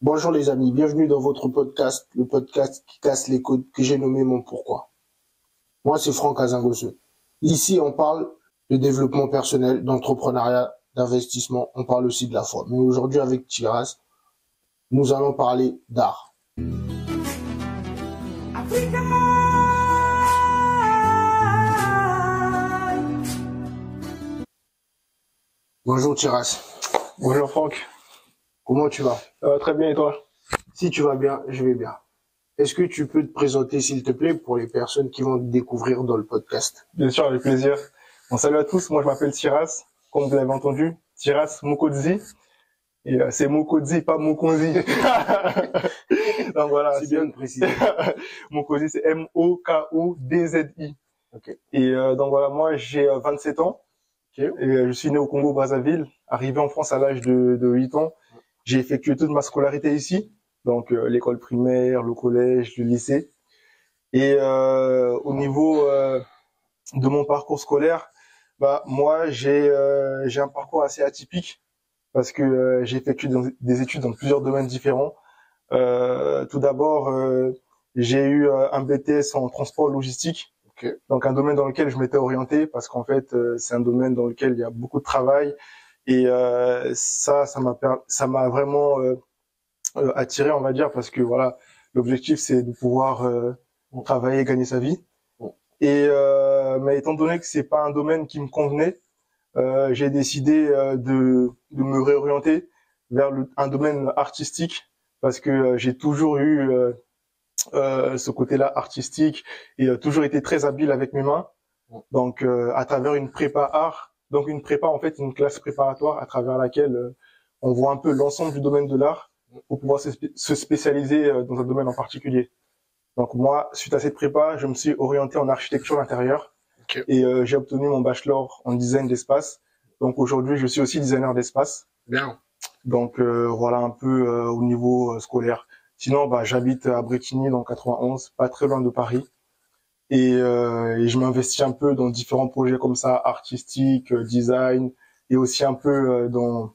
Bonjour les amis, bienvenue dans votre podcast, le podcast qui casse les codes que j'ai nommé Mon Pourquoi. Moi c'est Franck Azingosseux. Ici on parle de développement personnel, d'entrepreneuriat, d'investissement, on parle aussi de la foi. Mais aujourd'hui avec Tiras, nous allons parler d'art. Bonjour Tiras, Bonjour Franck. comment tu vas? Très bien et toi? Si tu vas bien, je vais bien. Est-ce que tu peux te présenter s'il te plaît pour les personnes qui vont te découvrir dans le podcast? Bien sûr, avec plaisir. Bon, salut à tous, moi je m'appelle Tiras, comme vous l'avez entendu, Tiras Mokodzi. Et c'est Mokodzi, pas Mokonzi. Donc voilà, C'est bien de préciser. Mokodzi, c'est M-O-K-O-D-Z-I. Ok. Et donc voilà, moi j'ai 27 ans. Ok. Et je suis né au Congo-Brazzaville, arrivé en France à l'âge de 8 ans. J'ai effectué toute ma scolarité ici, donc l'école primaire, le collège, le lycée. Et au niveau de mon parcours scolaire, moi j'ai un parcours assez atypique parce que j'ai effectué des études dans plusieurs domaines différents. Tout d'abord, j'ai eu un BTS en transport logistique, Ok. donc un domaine dans lequel je m'étais orienté parce qu'en fait c'est un domaine dans lequel il y a beaucoup de travail et ça m'a vraiment attiré, on va dire, parce que voilà, l'objectif c'est de pouvoir travailler, gagner sa vie. Et mais étant donné que c'est pas un domaine qui me convenait, j'ai décidé de me réorienter vers un domaine artistique parce que j'ai toujours eu ce côté-là artistique et toujours été très habile avec mes mains. Donc à travers une prépa art, donc une prépa en fait une classe préparatoire à travers laquelle on voit un peu l'ensemble du domaine de l'art pour pouvoir se spécialiser dans un domaine en particulier. Donc moi, suite à cette prépa, je me suis orienté en architecture d'intérieur. Ok. Et j'ai obtenu mon bachelor en design d'espace. Donc aujourd'hui, je suis aussi designer d'espace. Bien. Donc voilà un peu au niveau scolaire. Sinon, j'habite à Brétigny dans 91, pas très loin de Paris. Et je m'investis un peu dans différents projets comme ça, artistiques, design, et aussi un peu dans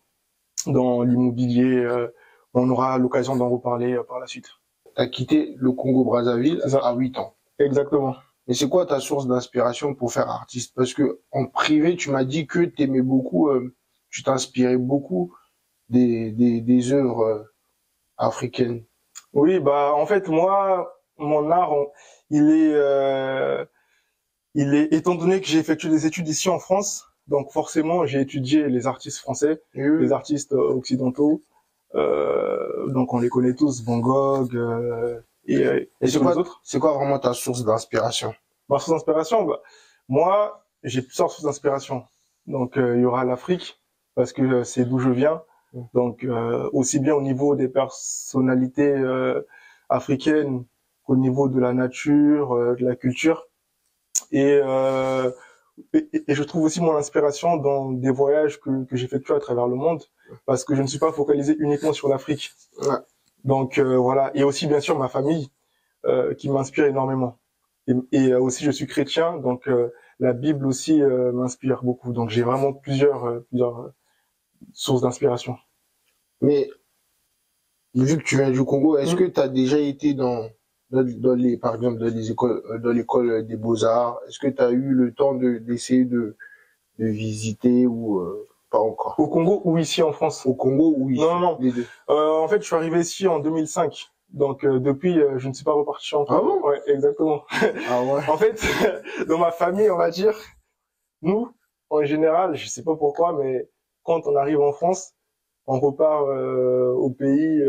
l'immobilier. On aura l'occasion d'en reparler par la suite. T'as quitté le Congo-Brazzaville C'est ça. à 8 ans. Exactement. Mais c'est quoi ta source d'inspiration pour faire artiste? Parce que en privé, tu m'as dit que t'aimais beaucoup, tu t'inspirais beaucoup des œuvres africaines. Oui, en fait moi, mon art, étant donné que j'ai effectué des études ici en France, donc forcément j'ai étudié les artistes français, les artistes occidentaux, donc on les connaît tous, Van Gogh et c'est tous les quoi, autres. c'est quoi vraiment ta source d'inspiration? Ma source d'inspiration, moi j'ai plusieurs sources d'inspiration. Donc il y aura l'Afrique parce que c'est d'où je viens. Donc aussi bien au niveau des personnalités africaines qu'au niveau de la nature, de la culture. Et, euh, et je trouve aussi mon inspiration dans des voyages que j'effectue à travers le monde, parce que je ne suis pas focalisé uniquement sur l'Afrique. Ouais. Donc voilà, et aussi bien sûr ma famille qui m'inspire énormément. Et aussi je suis chrétien, donc la Bible aussi m'inspire beaucoup. Donc j'ai vraiment plusieurs sources d'inspiration. Mais vu que tu viens du Congo, est-ce que tu as déjà été dans les, par exemple, dans l'école des Beaux-Arts? Est-ce que tu as eu le temps d'essayer de visiter ou pas encore? Au Congo ou ici en France? Au Congo ou ici? Non. Les deux. En fait, je suis arrivé ici en 2005. Donc depuis, je ne suis pas reparti en Congo. Ah bon? Ouais, exactement. Ah ouais. En fait, dans ma famille, on va dire, nous, en général, je sais pas pourquoi, mais quand on arrive en France, on repart au pays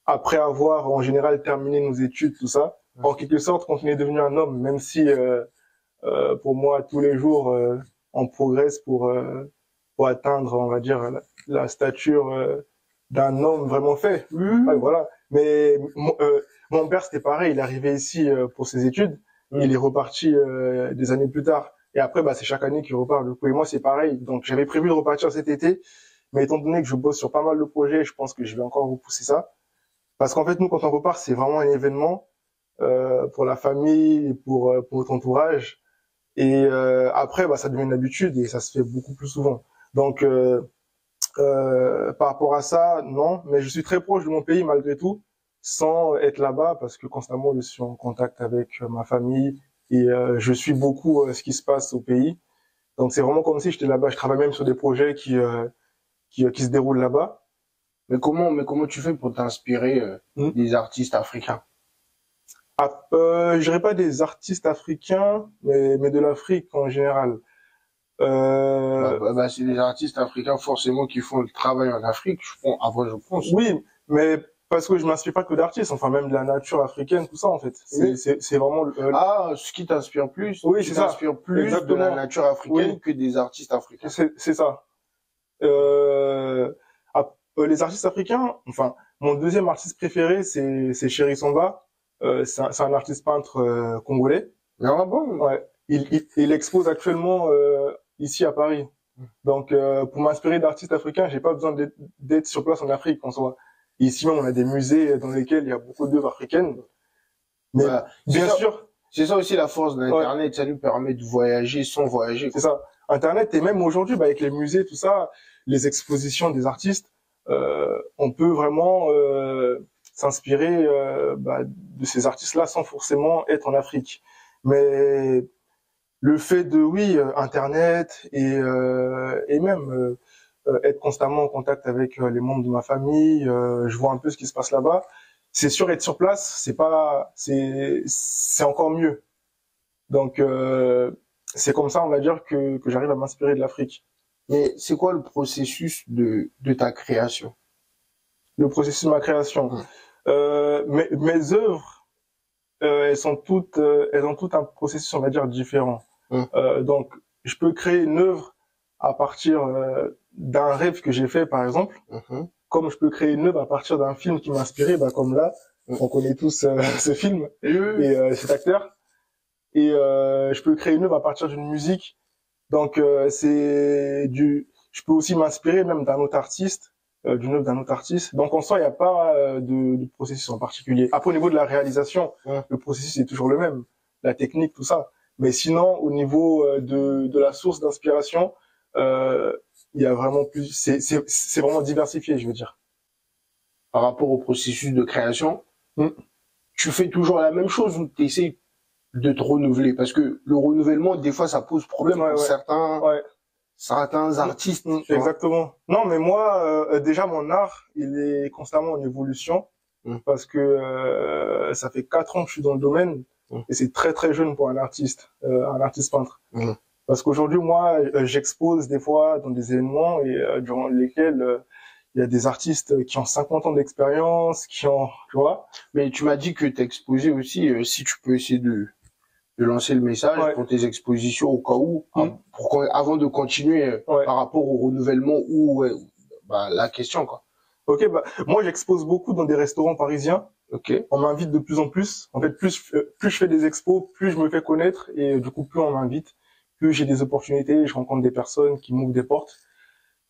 après avoir en général terminé nos études, tout ça. En quelque sorte, quand on est devenu un homme, même si pour moi tous les jours on progresse pour atteindre, on va dire, la stature d'un homme vraiment fait. Ouais, voilà. Mais mon père c'était pareil, il est arrivé ici pour ses études, il est reparti des années plus tard. Et après, c'est chaque année qu'il repart. Du coup, et moi c'est pareil. Donc j'avais prévu de repartir cet été, mais étant donné que je bosse sur pas mal de projets, je pense que je vais encore repousser ça. Parce qu'en fait, nous, quand on repart, c'est vraiment un événement pour la famille, pour notre entourage. Et après, ça devient une habitude et ça se fait beaucoup plus souvent. Donc, Par rapport à ça, non, mais je suis très proche de mon pays malgré tout, sans être là-bas, parce que constamment je suis en contact avec ma famille et je suis beaucoup ce qui se passe au pays. Donc c'est vraiment comme si j'étais là-bas. Je travaille même sur des projets qui se déroulent là-bas. Mais comment tu fais pour t'inspirer des artistes africains? Ah, je dirais pas des artistes africains, mais de l'Afrique en général. C'est des artistes africains forcément qui font le travail en Afrique, je pense. Oui, mais parce que je m'inspire pas que d'artistes, enfin même de la nature africaine, tout ça en fait. Oui. C'est vraiment Ce qui t'inspire plus, oui, qui c'est ça. t'inspire plus de Exactement. la nature africaine Oui. que des artistes africains. C'est ça. Les artistes africains, enfin mon deuxième artiste préféré c'est Chéri Samba. C'est un artiste peintre congolais. Ah bon? Ouais. Il expose actuellement ici à Paris. Donc pour m'inspirer d'artistes africains, j'ai pas besoin d'être sur place en Afrique en soi. Ici même on a des musées dans lesquels il y a beaucoup d'œuvres africaines. Mais bien sûr, c'est ça aussi la force d'Internet, ça nous permet de voyager sans voyager. C'est ça. Internet et même aujourd'hui avec les musées tout ça, les expositions des artistes, on peut vraiment s'inspirer de ces artistes-là sans forcément être en Afrique. Mais le fait de Internet et même être constamment en contact avec les membres de ma famille, je vois un peu ce qui se passe là-bas. C'est sûr, être sur place, c'est encore mieux. Donc c'est comme ça, on va dire que j'arrive à m'inspirer de l'Afrique. Mais c'est quoi le processus de ta création? Le processus de ma création. Mes œuvres, elles ont toutes un processus, on va dire, différent. Donc, je peux créer une œuvre à partir d'un rêve que j'ai fait, par exemple, comme je peux créer une œuvre à partir d'un film qui m'a inspiré, comme là, on connaît tous ce film et cet acteur. Et je peux créer une œuvre à partir d'une musique. Donc, je peux aussi m'inspirer même d'un autre artiste, d'une œuvre d'un autre artiste. Donc, en soi, il n'y a pas de processus en particulier. Après, au niveau de la réalisation, le processus est toujours le même, la technique, tout ça. Mais sinon, au niveau de la source d'inspiration, il y a vraiment plus. C'est vraiment diversifié, je veux dire. Par rapport au processus de création, tu fais toujours la même chose ou tu essaies de te renouveler? Parce que le renouvellement, des fois, ça pose problème pour certains artistes. Exactement. Non, mais moi, déjà, mon art, il est constamment en évolution parce que ça fait 4 ans que je suis dans le domaine et c'est très très jeune pour un artiste peintre. Parce qu'aujourd'hui, moi, j'expose des fois dans des événements et durant lesquels il y a des artistes qui ont 50 ans d'expérience, tu vois. Mais tu m'as dit que tu exposé aussi, si tu peux essayer de lancer le message pour tes expositions au cas où, avant de continuer par rapport au renouvellement ou la question, quoi. Ok, moi j'expose beaucoup dans des restaurants parisiens. Ok. On m'invite de plus en plus. En fait, plus je fais des expos, plus je me fais connaître et du coup plus on m'invite, plus j'ai des opportunités, je rencontre des personnes qui m'ouvrent des portes.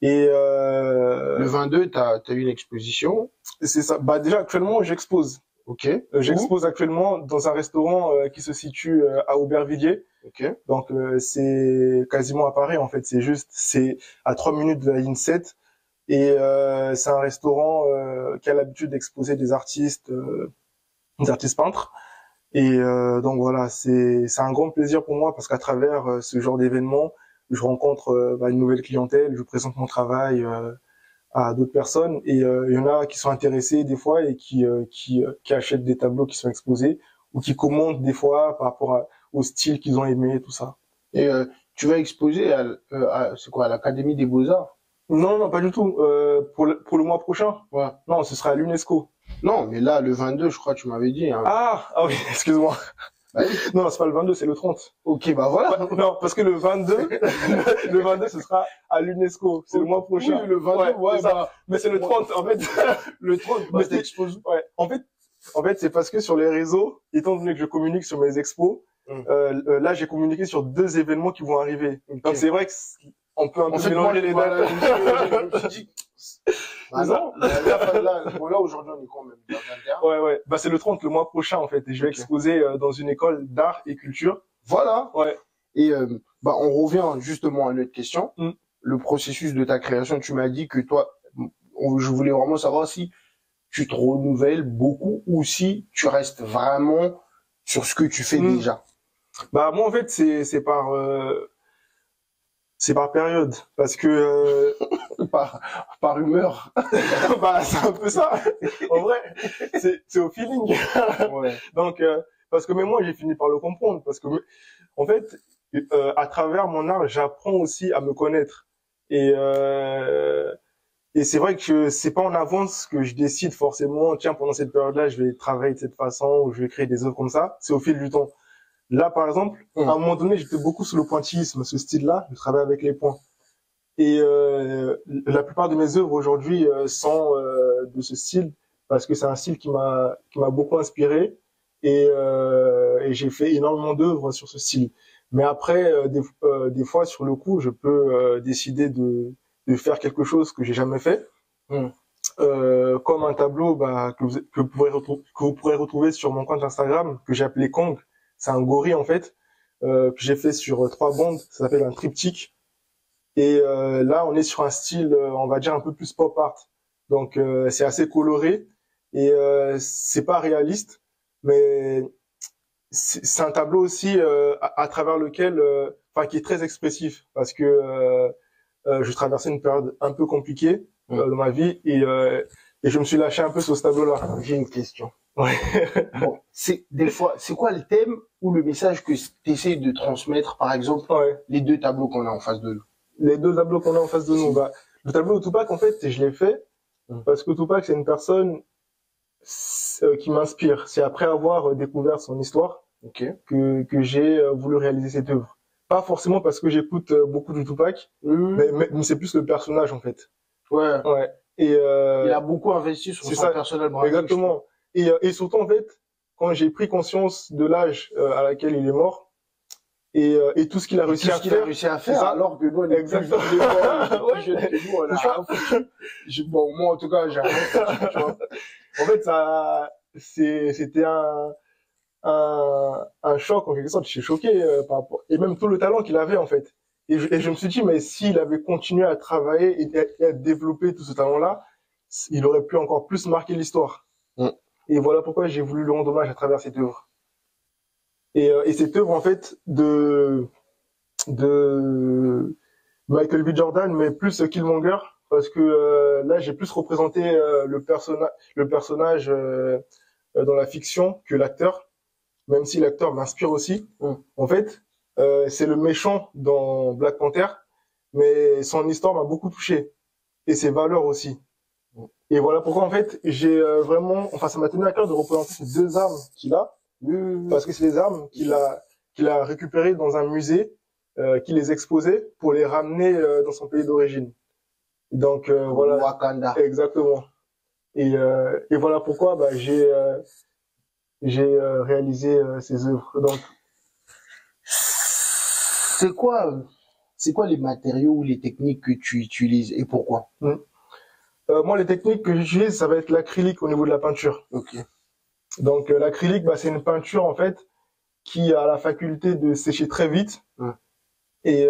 Et le 22, t'as eu une exposition. C'est ça. Déjà actuellement j'expose. Ok. J'expose actuellement dans un restaurant qui se situe à Aubervilliers. Ok. Donc c'est quasiment à Paris en fait. C'est à 3 minutes de la ligne 7 et c'est un restaurant qui a l'habitude d'exposer des artistes peintres. Et donc voilà, c'est un grand plaisir pour moi parce qu'à travers ce genre d'événement, je rencontre une nouvelle clientèle, je présente mon travail à d'autres personnes et il y en a qui sont intéressés des fois et qui achètent des tableaux qui sont exposés ou qui commentent des fois par rapport au style qu'ils ont aimé, tout ça. Et tu vas exposer à l'Académie des Beaux-Arts? Non, pas du tout. Pour le mois prochain. Ouais. Non, ce sera à l'UNESCO. Non, mais là, le 22, je crois, tu m'avais dit. Hein. Ah oui, excuse-moi. Non, c'est pas le 22, c'est le 30. Ok, voilà. Non, parce que le 22, ce sera à l'UNESCO. C'est le mois prochain. Oui, le 22, mais c'est le 30, en fait. Le 30, t'exposes. Ouais. En fait, c'est parce que sur les réseaux, étant donné que je communique sur mes expos, là, j'ai communiqué sur 2 événements qui vont arriver. Okay. Donc, c'est vrai que on peut un peu mélanger les dates. Non, là, aujourd'hui, on est quand même le 21. Ouais. C'est le 30, le mois prochain, en fait. Et je vais exposer dans une école d'art et culture. Voilà. Ouais. Et, on revient justement à notre question. le processus de ta création, tu m'as dit que toi, je voulais vraiment savoir si tu te renouvelles beaucoup ou si tu restes vraiment sur ce que tu fais déjà. Bah moi en fait c'est par période parce que Par humeur. bah c'est un peu ça. En vrai, c'est au feeling. Ouais. Donc parce que même moi j'ai fini par le comprendre parce que en fait à travers mon art j'apprends aussi à me connaître et c'est vrai que c'est pas en avance que je décide forcément tiens pendant cette période-là je vais travailler de cette façon ou je vais créer des œuvres comme ça. C'est au fil du temps. Là, par exemple, à un moment donné, j'étais beaucoup sur le pointillisme, ce style-là. Je travaille avec les points. Et la plupart de mes œuvres aujourd'hui sont de ce style parce que c'est un style qui m'a beaucoup inspiré et j'ai fait énormément d'œuvres sur ce style. Mais après, des fois, sur le coup, je peux décider de faire quelque chose que j'ai jamais fait. Comme un tableau que vous pourrez retrouver sur mon compte Instagram que j'ai appelé Kong. C'est un gorille en fait que j'ai fait sur 3 bandes. Ça s'appelle un triptyque. Et là, on est sur un style, on va dire un peu plus pop art. Donc c'est assez coloré et c'est pas réaliste, mais c'est un tableau aussi à travers lequel, enfin qui est très expressif parce que je traversais une période un peu compliquée dans ma vie et je me suis lâché un peu sur ce tableau-là. J'ai une question. Ouais. Bon, c'est quoi le thème ou le message que tu essaies de transmettre, par exemple, les 2 tableaux qu'on a en face de nous? Les 2 tableaux qu'on a en face de nous, bah, le tableau de Tupac, en fait, je l'ai fait parce que Tupac, c'est une personne qui m'inspire. C'est après avoir découvert son histoire que j'ai voulu réaliser cette œuvre. Pas forcément parce que j'écoute beaucoup de Tupac, mais c'est plus le personnage, en fait. Ouais. Et il a beaucoup investi sur son personnel branding. Exactement. Et surtout, en fait, quand j'ai pris conscience de l'âge à laquel il est mort, et tout ce qu'il a réussi à faire, alors que nous, on est plus jeune que nous, on a bon, moi, en tout cas, j'ai rien, tu vois. En fait, c'était un choc, en quelque sorte. Je suis choqué par rapport, et même tout le talent qu'il avait, en fait. Et je me suis dit, mais s'il avait continué à travailler et à développer tout ce talent-là, il aurait pu encore plus marquer l'histoire. Et voilà pourquoi j'ai voulu lui rendre hommage à travers cette œuvre. Et cette œuvre, en fait, de Michael B. Jordan, mais plus Killmonger, parce que là, j'ai plus représenté le personnage dans la fiction que l'acteur, même si l'acteur m'inspire aussi. En fait, c'est le méchant dans Black Panther, mais son histoire m'a beaucoup touché et ses valeurs aussi. Et voilà pourquoi en fait j'ai vraiment, enfin ça m'a tenu à cœur de représenter ces 2 armes qu'il a, parce que c'est les armes qu'il a récupérées dans un musée, qu'il les exposait pour les ramener dans son pays d'origine. Donc voilà. Wakanda. Exactement. Et voilà pourquoi j'ai réalisé ces œuvres. Donc c'est quoi les matériaux ou les techniques que tu utilises et pourquoi? Moi, les techniques que j'utilise, ça va être l'acrylique au niveau de la peinture. Donc l'acrylique, c'est une peinture en fait qui a la faculté de sécher très vite. Et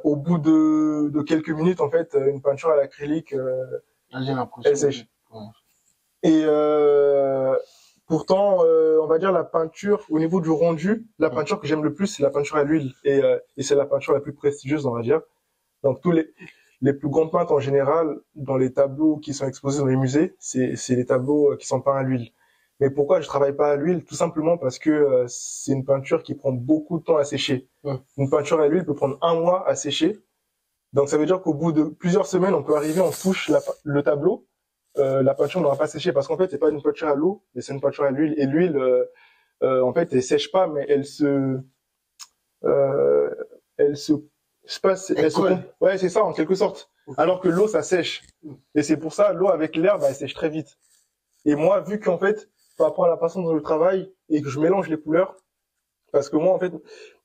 au bout de quelques minutes, en fait, une peinture à l'acrylique, elle sèche. Et pourtant, on va dire la peinture au niveau du rendu, la peinture que j'aime le plus, c'est la peinture à l'huile et c'est la peinture la plus prestigieuse, on va dire. Donc tous les plus grands peintres en général, dans les tableaux qui sont exposés dans les musées, c'est les tableaux qui sont peints à l'huile. Mais pourquoi je travaille pas à l'huile? Tout simplement parce que c'est une peinture qui prend beaucoup de temps à sécher. Une peinture à l'huile peut prendre 1 mois à sécher. Donc ça veut dire qu'au bout de plusieurs semaines, on peut arriver, on touche le tableau, la peinture n'aura pas séché parce qu'en fait c'est pas une peinture à l'eau, mais c'est une peinture à l'huile. Et l'huile, en fait, elle sèche pas, mais elle se ouais, c'est ça, en quelque sorte. Alors que l'eau, ça sèche. Et c'est pour ça, l'eau avec l'herbe, elle sèche très vite. Et moi, vu qu'en fait, par rapport à la façon dont je travaille et que je mélange les couleurs, parce que moi, en fait,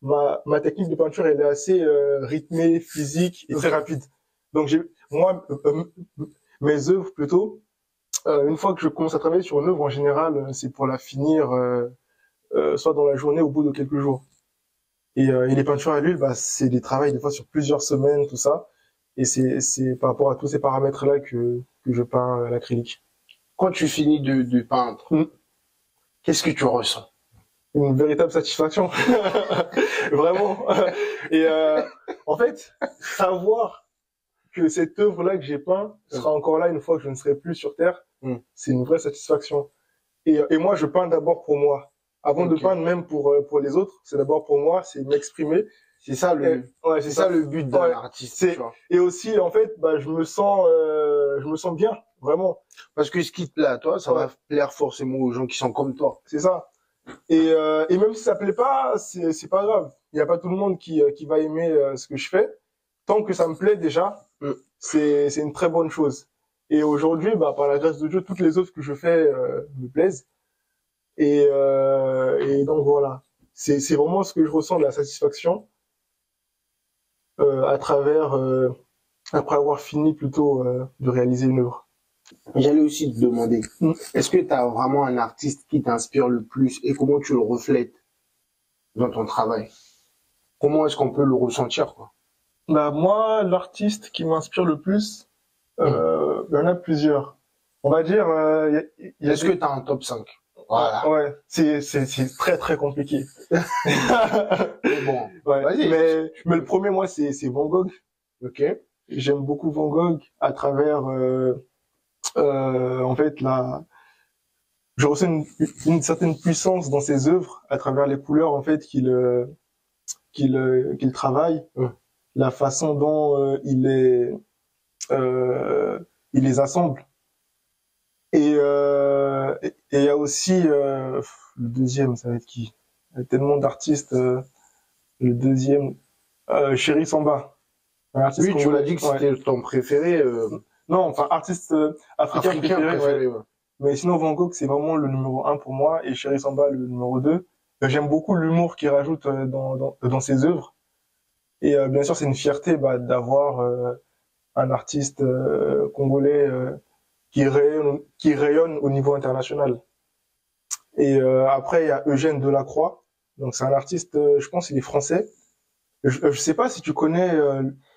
ma technique de peinture, elle est assez rythmée, physique et très rapide. Donc, mes œuvres plutôt, une fois que je commence à travailler sur une œuvre, en général, c'est pour la finir soit dans la journée, au bout de quelques jours. Et les peintures à l'huile, c'est des travails des fois sur plusieurs semaines, tout ça. Et c'est par rapport à tous ces paramètres-là que je peins à l'acrylique. Quand tu finis de peindre, qu'est-ce que tu ressens? Une véritable satisfaction. Vraiment. Et en fait, savoir que cette œuvre-là que j'ai peint sera encore là une fois que je ne serai plus sur Terre, c'est une vraie satisfaction. Et moi, je peins d'abord pour moi. Avant de peindre même pour les autres, c'est d'abord pour moi, c'est m'exprimer. C'est ça c'est ça le but d'un artiste. Tu vois. Et aussi, en fait, bah, je me sens bien, vraiment. Parce que ce qui te plaît à toi, ça va plaire forcément aux gens qui sont comme toi. C'est ça. Et même si ça plaît pas, c'est pas grave. Il y a pas tout le monde qui va aimer ce que je fais. Tant que ça me plaît déjà, c'est une très bonne chose. Et aujourd'hui, bah, par la grâce de Dieu, toutes les œuvres que je fais me plaisent. Et donc voilà, c'est vraiment ce que je ressens de la satisfaction à travers après avoir fini plutôt de réaliser une œuvre. J'allais aussi te demander, est-ce que tu as vraiment un artiste qui t'inspire le plus et comment tu le reflètes dans ton travail? Comment est-ce qu'on peut le ressentir, quoi? Bah moi, l'artiste qui m'inspire le plus, il y en a plusieurs. On va dire, est-ce que tu as un top 5? Voilà. Ouais, c'est très très compliqué. Mais bon, ouais. Mais le premier, moi, c'est Van Gogh. Ok. J'aime beaucoup Van Gogh à travers en fait je ressens une certaine puissance dans ses œuvres à travers les couleurs en fait qu'il travaille, la façon dont il les assemble. Et il y a aussi le deuxième, ça va être qui? Il y a tellement d'artistes. Le deuxième, Chéri Samba. Oui, tu m'as dit que c'était ton préféré. Non, enfin artiste africain préféré. Ouais. Mais sinon Van Gogh c'est vraiment le numéro 1 pour moi et Chéri Samba le numéro 2. J'aime beaucoup l'humour qu'il rajoute dans ses œuvres. Et bien sûr c'est une fierté d'avoir un artiste congolais qui rayonne au niveau international. Et après il y a Eugène Delacroix. Donc c'est un artiste, je pense il est français. Je sais pas si tu connais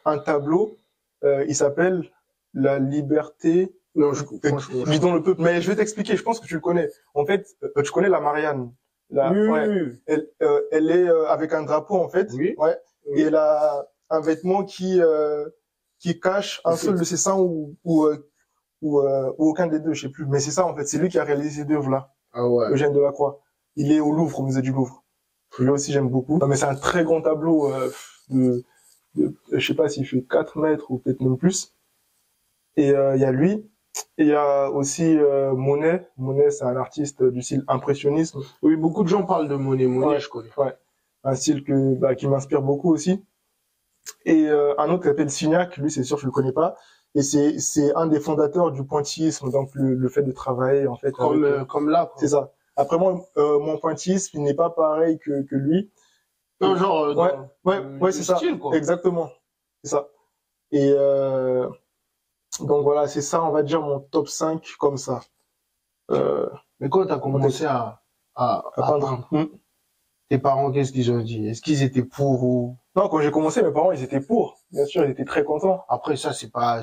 un tableau, il s'appelle La liberté. Non, Vis dans le peuple. Mais je vais t'expliquer. Je pense que tu le connais. En fait, tu connais la Marianne. Oui. Elle est avec un drapeau en fait. Oui. Ouais. Et elle a un vêtement qui cache un seul de ses seins ou aucun des deux, je sais plus. Mais c'est ça en fait. C'est lui qui a réalisé ces deux œuvres-là. Ah ouais. Eugène Delacroix. Il est au Louvre, au musée du Louvre. Lui aussi j'aime beaucoup. Mais c'est un très grand tableau je sais pas s'il fait 4 mètres ou peut-être même plus. Et il y a lui. Et il y a aussi Monet. Monet, c'est un artiste du style impressionnisme. Oui, beaucoup de gens parlent de Monet. Monet, je connais. Ouais. Un style qui m'inspire beaucoup aussi. Et un autre qui s'appelle Signac, lui c'est sûr je le connais pas. Et c'est un des fondateurs du pointillisme, donc le fait de travailler en fait. Comme là. C'est ça. Après moi, mon pointillisme, il n'est pas pareil que lui. Non, genre. Ouais, c'est ça. Style, quoi. Exactement. C'est ça. Et donc voilà, c'est ça, on va dire mon top 5 comme ça. Mais quand t'as commencé à peindre, tes parents, qu'est-ce qu'ils ont dit? Est-ce qu'ils étaient pour ou? Non, quand j'ai commencé, mes parents, ils étaient pour. Bien sûr, ils étaient très contents. Après, ça, c'est pas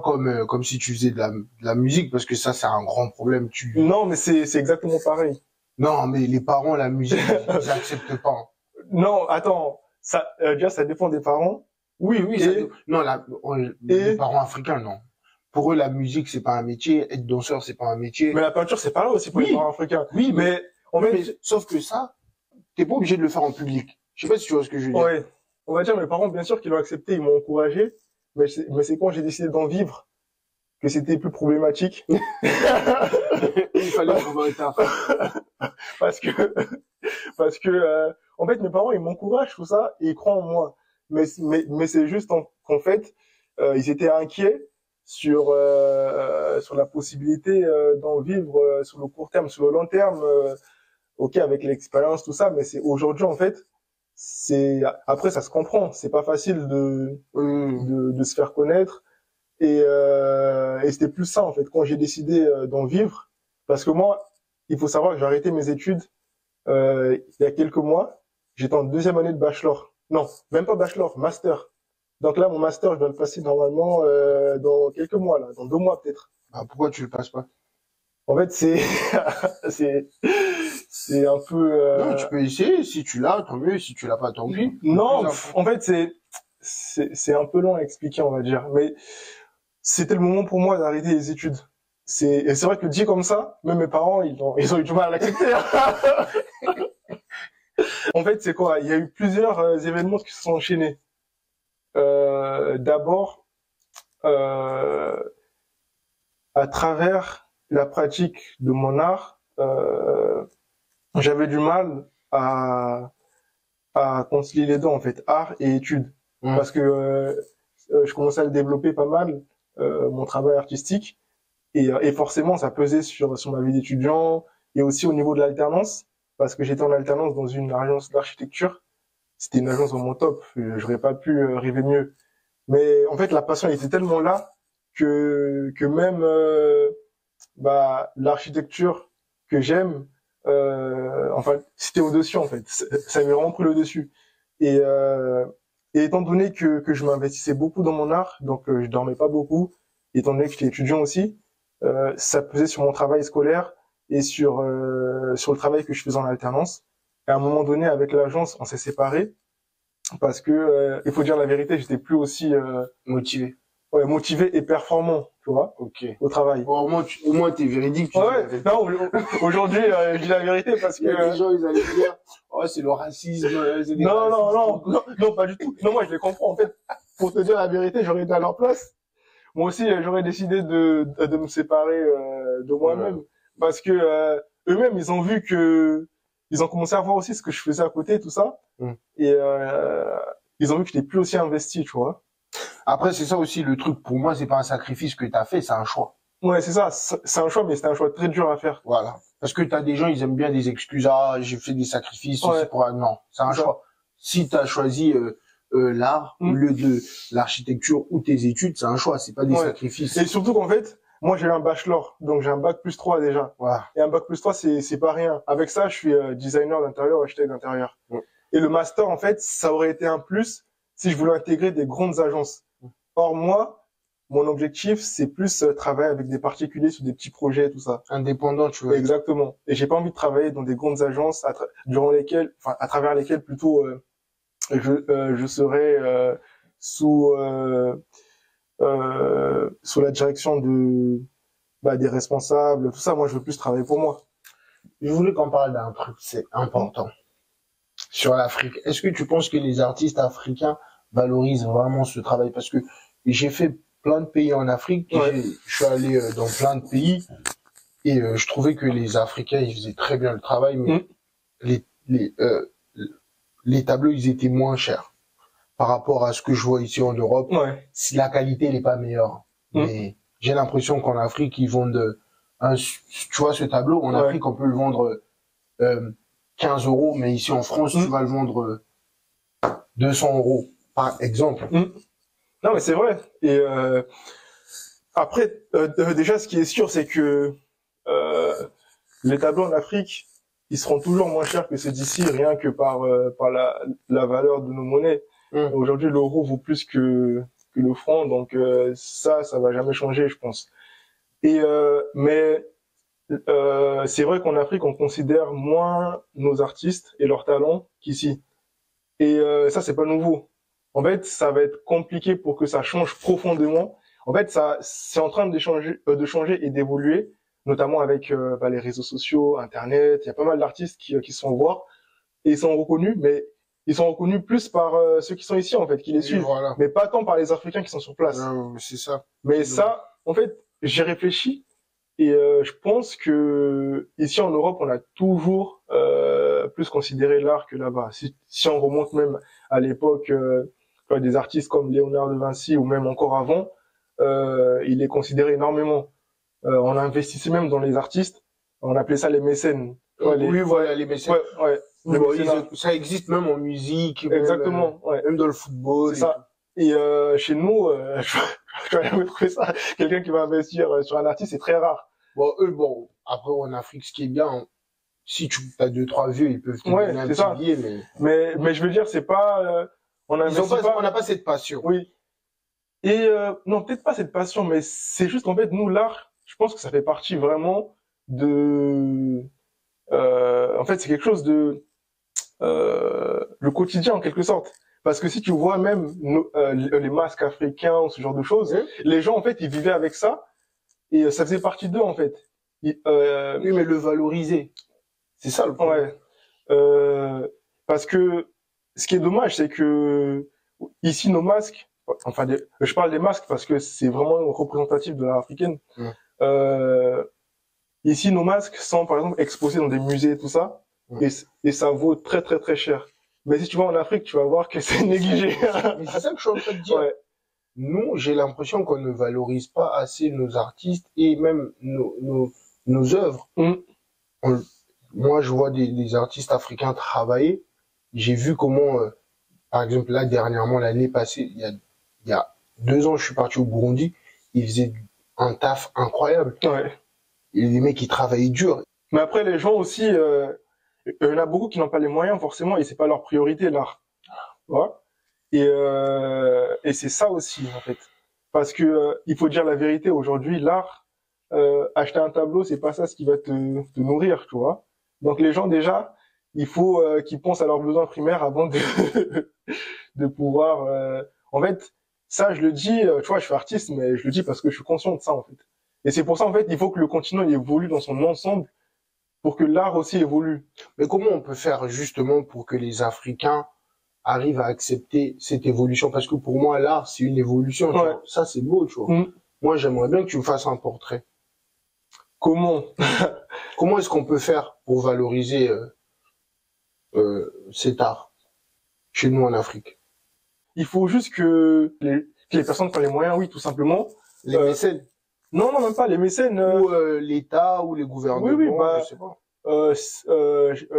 comme si tu faisais de la musique, parce que ça, c'est un grand problème. Non, mais c'est exactement pareil. Non, mais les parents, la musique, ils acceptent pas. Hein. Non, attends, ça, déjà, ça dépend des parents. Oui, non, les parents africains, non. Pour eux, la musique, c'est pas un métier. Être danseur, c'est pas un métier. Mais la peinture, c'est pas là aussi pour les parents africains. Oui, mais sauf que ça, t'es pas obligé de le faire en public. Je sais pas si tu vois ce que je veux dire. Ouais. On va dire, mes parents, bien sûr, qu'ils l'ont accepté, ils m'ont encouragé. Mais c'est quand j'ai décidé d'en vivre que c'était plus problématique. Il fallait trouver un taf. parce que en fait mes parents ils m'encouragent tout ça et ils croient en moi mais c'est juste qu'en fait ils étaient inquiets sur la possibilité d'en vivre sur le court terme, sur le long terme, ok avec l'expérience tout ça, mais c'est aujourd'hui en fait après ça se comprend, c'est pas facile de se faire connaître et c'était plus ça en fait quand j'ai décidé d'en vivre, parce que moi il faut savoir que j'ai arrêté mes études il y a quelques mois. J'étais en 2e année de bachelor. Non, même pas bachelor, master. Donc là, mon master, je dois le passer normalement dans quelques mois, là, dans 2 mois peut-être. Bah, pourquoi tu le passes pas? En fait, c'est c'est c'est un peu Non, tu peux essayer. Si tu l'as, tant mieux. Si tu l'as pas, tant pis. non, Le plus en fait, c'est un peu long à expliquer, on va dire, mais c'était le moment pour moi d'arrêter les études. Et c'est vrai que dit comme ça, même mes parents, ils ont eu du mal à l'accepter. En fait, c'est quoi? Il y a eu plusieurs événements qui se sont enchaînés. D'abord, euh, à travers la pratique de mon art, j'avais du mal à concilier les deux, en fait, art et études. Parce que je commençais à le développer pas mal, mon travail artistique, et forcément, ça pesait sur ma vie d'étudiant, et aussi au niveau de l'alternance, parce que j'étais en alternance dans une agence d'architecture. C'était une agence vraiment top, j'aurais pas pu rêver mieux. Mais en fait, la passion était tellement là que même l'architecture que j'aime, enfin, c'était au-dessus en fait. Ça m'est vraiment pris le dessus. Et, euh, et étant donné que je m'investissais beaucoup dans mon art, donc je dormais pas beaucoup, étant donné que j'étais étudiant aussi, ça pesait sur mon travail scolaire et sur le travail que je faisais en alternance. Et à un moment donné, avec l'agence, on s'est séparés parce que il faut dire la vérité, j'étais plus aussi motivé. ouais, motivé et performant, tu vois, Ok. au travail. Bon, au moins, t'es véridique. Tu dis la Ouais, vérité. non, aujourd'hui, je dis la vérité parce Il y que a des gens, ils allaient dire, oh, c'est le racisme, c'est des non, non, racistes. non, non, non, pas du tout. Non, moi, je les comprends. En fait, pour te dire la vérité, j'aurais été à leur place. Moi aussi, j'aurais décidé de me séparer de moi-même parce que eux-mêmes, ils ont vu que ils ont commencé à voir aussi ce que je faisais à côté, tout ça, et ils ont vu que j'étais plus aussi investi, tu vois. Après, c'est ça aussi le truc. Pour moi, c'est pas un sacrifice que t'as fait, c'est un choix. Ouais, c'est ça. C'est un choix, mais c'est un choix très dur à faire. Voilà. Parce que t'as des gens, ils aiment bien des excuses. Ah, j'ai fait des sacrifices. Ouais. C'est pour... Non, c'est un choix. Si t'as choisi l'art au lieu de l'architecture ou tes études, c'est un choix. C'est pas des sacrifices. Et surtout qu'en fait, moi j'ai eu un bachelor, donc j'ai un bac plus 3 déjà. Voilà. Et un bac plus 3, c'est pas rien. Avec ça, je suis designer d'intérieur, architecte d'intérieur. Et le master, en fait, ça aurait été un plus si je voulais intégrer des grandes agences. Or, moi, mon objectif, c'est plus travailler avec des particuliers sur des petits projets, tout ça. Indépendant, tu vois. Exactement. Et j'ai pas envie de travailler dans des grandes agences à travers lesquelles plutôt je serais sous sous la direction des responsables, tout ça. Moi, je veux plus travailler pour moi. Je voulais qu'on parle d'un truc, c'est important. Sur l'Afrique. Est-ce que tu penses que les artistes africains valorisent vraiment ce travail? Parce que j'ai fait plein de pays en Afrique, je suis allé dans plein de pays et je trouvais que les Africains ils faisaient très bien le travail, mais les tableaux ils étaient moins chers par rapport à ce que je vois ici en Europe. Si la qualité n'est pas meilleure, mais j'ai l'impression qu'en Afrique ils vendent tu vois ce tableau en Afrique on peut le vendre 15 €, mais ici en France tu vas le vendre 200 € par exemple. Non mais c'est vrai. Et après déjà ce qui est sûr c'est que les tableaux en Afrique ils seront toujours moins chers que ceux d'ici rien que par la valeur de nos monnaies. Aujourd'hui l'euro vaut plus que le franc, donc ça va jamais changer je pense. Et mais c'est vrai qu'en Afrique on considère moins nos artistes et leurs talents qu'ici. Et ça c'est pas nouveau. En fait, ça va être compliqué pour que ça change profondément. En fait, c'est en train de changer et d'évoluer, notamment avec les réseaux sociaux, Internet. Il y a pas mal d'artistes qui se font voir et ils sont reconnus, mais ils sont reconnus plus par ceux qui sont ici en fait, qui les suivent, mais pas tant par les Africains qui sont sur place. C'est ça. Mais ça, en fait, j'ai réfléchi et je pense que ici en Europe, on a toujours plus considéré l'art que là-bas. Si on remonte même à l'époque des artistes comme Léonard de Vinci ou même encore avant, il est considéré énormément. On investissait même dans les artistes, on appelait ça les mécènes. Les mécènes. Ouais. Ça existe même en musique. Exactement. Même dans le football. C'est ça. Et chez nous, je vais jamais trouver ça. Quelqu'un qui va investir sur un artiste, c'est très rare. Bon, après en Afrique, ce qui est bien, si tu as 2-3 vieux, ils peuvent te donner un petit billet, mais je veux dire, c'est pas On n'investit pas. On n'a pas cette passion. Oui. Et non, peut-être pas cette passion, mais c'est juste en fait nous l'art. Je pense que ça fait partie vraiment de. En fait, c'est quelque chose de le quotidien en quelque sorte. Parce que si tu vois même les masques africains ou ce genre de choses, les gens en fait ils vivaient avec ça et ça faisait partie d'eux en fait. Oui, mais le valoriser, c'est ça le problème. Ouais. Parce que ce qui est dommage, c'est que ici nos masques, enfin je parle des masques parce que c'est vraiment représentatif de l'art africaine. Ici nos masques sont par exemple exposés dans des musées et tout ça, et ça vaut très très très cher. Mais si tu vas en Afrique, tu vas voir que c'est négligé. Mais c'est ça que je suis en train de dire. Ouais. Nous, j'ai l'impression qu'on ne valorise pas assez nos artistes et même nos œuvres. Moi, je vois des artistes africains travailler. J'ai vu comment, par exemple, là, dernièrement, l'année passée, il y a 2 ans, je suis parti au Burundi. Ils faisaient un taf incroyable. Ouais. Et les mecs, ils travaillaient dur. Mais après, les gens aussi, il y en a beaucoup qui n'ont pas les moyens, forcément, et c'est pas leur priorité, l'art. Ouais. Et c'est ça aussi, en fait. Parce que, il faut dire la vérité, aujourd'hui, l'art, acheter un tableau, c'est pas ça ce qui va te nourrir, tu vois. Donc, les gens, déjà, il faut qu'ils pensent à leurs besoins primaires avant de, de pouvoir, en fait, ça, je le dis, tu vois, je suis artiste, mais je le dis parce que je suis conscient de ça, en fait. Et c'est pour ça, en fait, il faut que le continent il évolue dans son ensemble pour que l'art aussi évolue. Mais comment on peut faire justement pour que les Africains arrivent à accepter cette évolution? Parce que pour moi, l'art, c'est une évolution. Tu vois. Ça, c'est beau, tu vois. Moi, j'aimerais bien que tu me fasses un portrait. Comment? Comment est-ce qu'on peut faire pour valoriser cet art chez nous en Afrique? Il faut juste que les personnes qui ont les moyens, oui, tout simplement. Les mécènes? Non, même pas les mécènes. Ou l'État ou les gouvernements, oui, bah, je sais pas.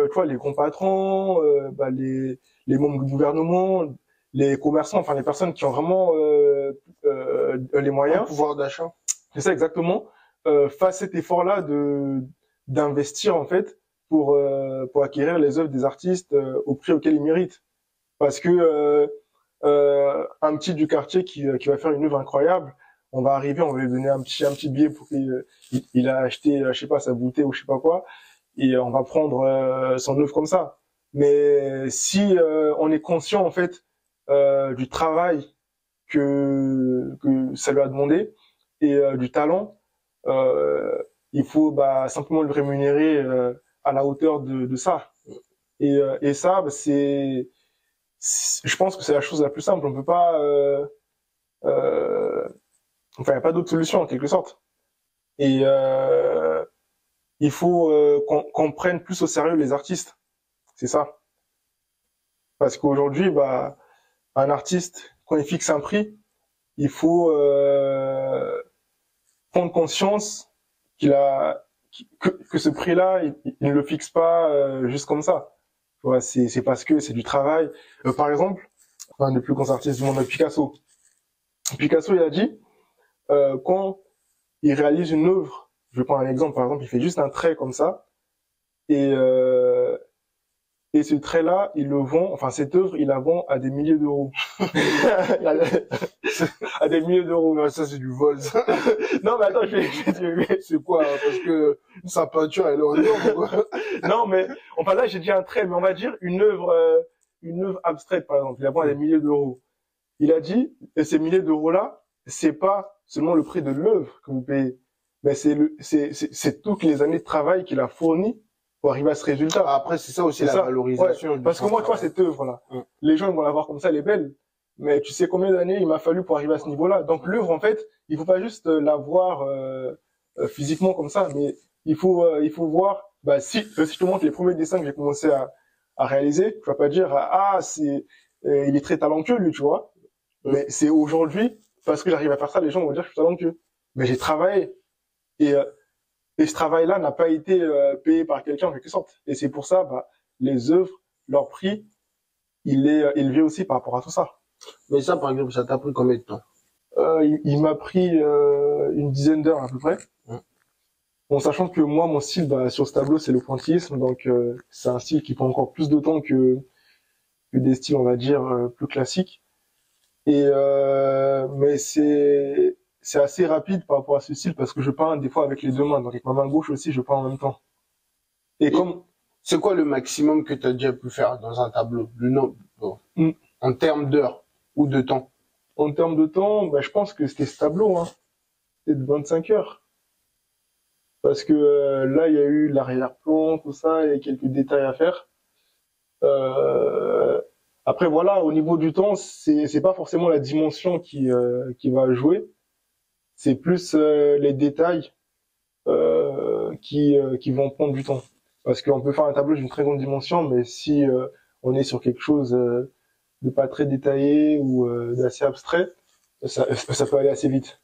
Tu vois, les grands patrons, les membres du gouvernement, les commerçants, enfin les personnes qui ont vraiment les moyens. Un pouvoir d'achat. C'est ça exactement. Fassent cet effort-là d'investir en fait pour acquérir les œuvres des artistes au prix auquel ils méritent. Parce que un petit du quartier qui va faire une œuvre incroyable, on va arriver, on va lui donner un petit billet pour qu'il a acheté, je sais pas, sa bouteille ou je sais pas quoi, et on va prendre son œuvre comme ça. Mais si on est conscient en fait du travail que ça lui a demandé et du talent, il faut simplement le rémunérer à la hauteur de ça. Et ça, je pense que c'est la chose la plus simple. On peut pas, enfin, il n'y a pas d'autre solution en quelque sorte. Et il faut qu'on prenne plus au sérieux les artistes. C'est ça. Parce qu'aujourd'hui, un artiste, quand il fixe un prix, il faut prendre conscience que ce prix-là, il ne le fixe pas juste comme ça. Tu vois, c'est parce que c'est du travail. Par exemple, un des plus grands artistes du monde, Picasso. Picasso, il a dit, quand il réalise une œuvre, je vais prendre un exemple, par exemple, il fait juste un trait comme ça, et ce trait-là, il le vend, enfin cette œuvre, il la vend à des milliers d'euros. À des milliers d'euros. Non, ça c'est du vol. Ça. Non, mais attends, c'est quoi? Parce que sa peinture, elle est en or, quoi. Non, mais enfin là, j'ai dit un trait, mais on va dire une œuvre abstraite, par exemple. Il la vend à des milliers d'euros. Il a dit, et ces milliers d'euros-là, c'est pas seulement le prix de l'œuvre que vous payez, mais c'est toutes les années de travail qu'il a fourni pour arriver à ce résultat. Après, c'est ça aussi la valorisation. Ouais. Parce que moi, tu vois, cette œuvre-là, les gens ils vont la voir comme ça, elle est belle. Mais tu sais combien d'années il m'a fallu pour arriver à ce niveau-là. Donc l'œuvre, en fait, il faut pas juste la voir physiquement comme ça, mais il faut voir. Si je te montre les premiers dessins que j'ai commencé à réaliser, tu vas pas dire il est très talentueux lui, tu vois. Mais c'est aujourd'hui parce que j'arrive à faire ça, les gens vont dire que je suis talentueux. Mais j'ai travaillé et ce travail-là n'a pas été payé par quelqu'un en quelque sorte. Et c'est pour ça, les œuvres, leur prix, il est élevé aussi par rapport à tout ça. Mais ça, par exemple, ça t'a pris combien de temps? Il m'a pris une dizaine d'heures à peu près. Bon, sachant que moi, mon style, sur ce tableau, c'est le pointillisme, donc c'est un style qui prend encore plus de temps que que des styles, on va dire, plus classiques. Et mais c'est assez rapide par rapport à ce style parce que je peins des fois avec les deux mains. Donc avec ma main gauche aussi, je peins en même temps. Et Et comme c'est quoi le maximum que tu as déjà pu faire dans un tableau? Le nombre, bon, mm, en termes d'heures ou de temps? en termes de temps, bah, je pense que c'était ce tableau, hein. C'était de 25 heures. Parce que là, il y a eu l'arrière-plan, tout ça, et quelques détails à faire. Euh, Après, voilà, au niveau du temps, c'est pas forcément la dimension qui va jouer. C'est plus les détails qui vont prendre du temps. Parce qu'on peut faire un tableau d'une très grande dimension, mais si on est sur quelque chose de pas très détaillé ou d'assez abstrait, ça peut aller assez vite.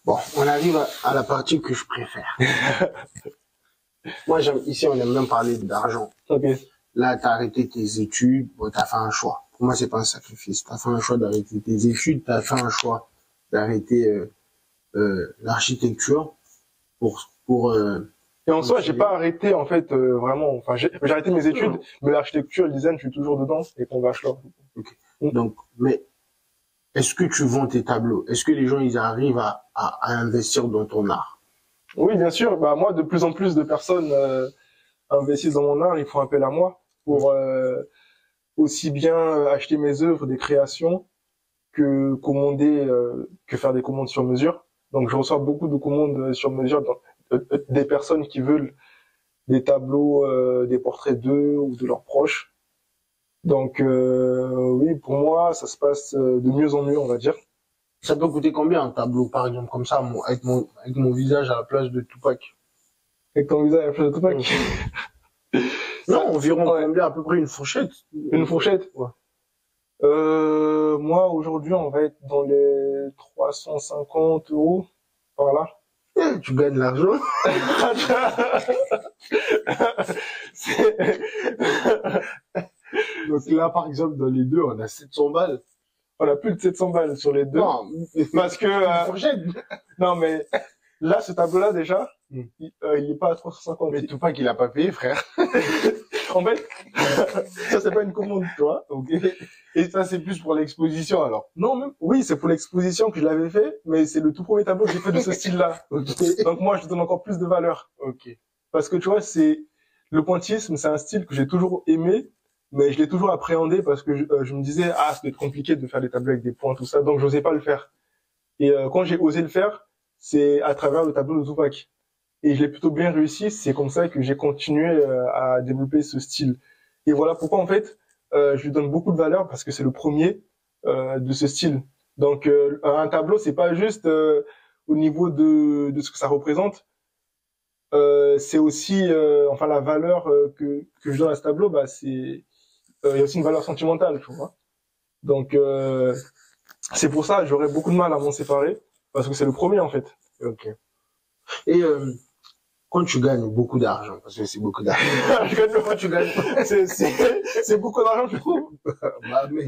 Bon, on arrive à la partie que je préfère. Moi, ici, on aime même parler d'argent. Ok. Là, t'as arrêté tes études, bon, t'as fait un choix. Pour moi, c'est pas un sacrifice. T'as fait un choix d'arrêter tes études, t'as fait un choix d'arrêter l'architecture pour Et en soi, j'ai pas arrêté en fait vraiment. Enfin, j'ai arrêté mes études, mais l'architecture, le design, je suis toujours dedans et qu'on va acheter. Ok. Donc, mais est-ce que tu vends tes tableaux? Est-ce que les gens ils arrivent à investir dans ton art? Oui, bien sûr. Bah moi, de plus en plus de personnes investissent dans mon art. Ils font appel à moi pour aussi bien acheter mes œuvres, des créations, que commander, que faire des commandes sur mesure. Donc, je reçois beaucoup de commandes sur mesure des personnes qui veulent des tableaux, des portraits d'eux ou de leurs proches. Donc, oui, pour moi, ça se passe de mieux en mieux, on va dire. Ça peut coûter combien un tableau, par exemple, comme ça, avec mon visage à la place de Tupac? Avec ton visage à la place de Tupac. Non, environ Ouais. combien, à peu près une fourchette? Une fourchette. Ouais. Moi, aujourd'hui, on va être dans les 350 euros. Voilà. Tu gagnes l'argent. C'est- Donc là, par exemple, dans les deux, on a 700 balles. On a plus de 700 balles sur les deux. Non, Parce que, une fourchette. non, mais là, ce tableau-là, déjà, Mm. il est pas à 350. Mais Tupac, il a pas payé, frère. En fait, ça, c'est pas une commande, tu vois. Ok. Et ça, c'est plus pour l'exposition, alors. Non, même, oui, c'est pour l'exposition que je l'avais fait, mais c'est le tout premier tableau que j'ai fait de ce style-là. Ok. Donc moi, je donne encore plus de valeur. Ok. Parce que tu vois, le pointillisme, c'est un style que j'ai toujours aimé, mais je l'ai toujours appréhendé parce que je me disais, ah, ça doit être compliqué de faire des tableaux avec des points, tout ça, donc j'osais pas le faire. Et quand j'ai osé le faire, c'est à travers le tableau de Tupac. Et je l'ai plutôt bien réussi, c'est comme ça que j'ai continué à développer ce style. Et voilà pourquoi, en fait, je lui donne beaucoup de valeur parce que c'est le premier de ce style. Donc, un tableau, c'est pas juste au niveau de ce que ça représente, c'est aussi enfin la valeur que je donne à ce tableau, bah il y a aussi une valeur sentimentale, tu vois. Donc c'est pour ça j'aurais beaucoup de mal à m'en séparer parce que c'est le premier en fait. Ok. Et quand tu gagnes beaucoup d'argent, parce que c'est beaucoup d'argent. Je gagne Quand tu gagnes, c'est beaucoup d'argent, je trouve. bah, mais,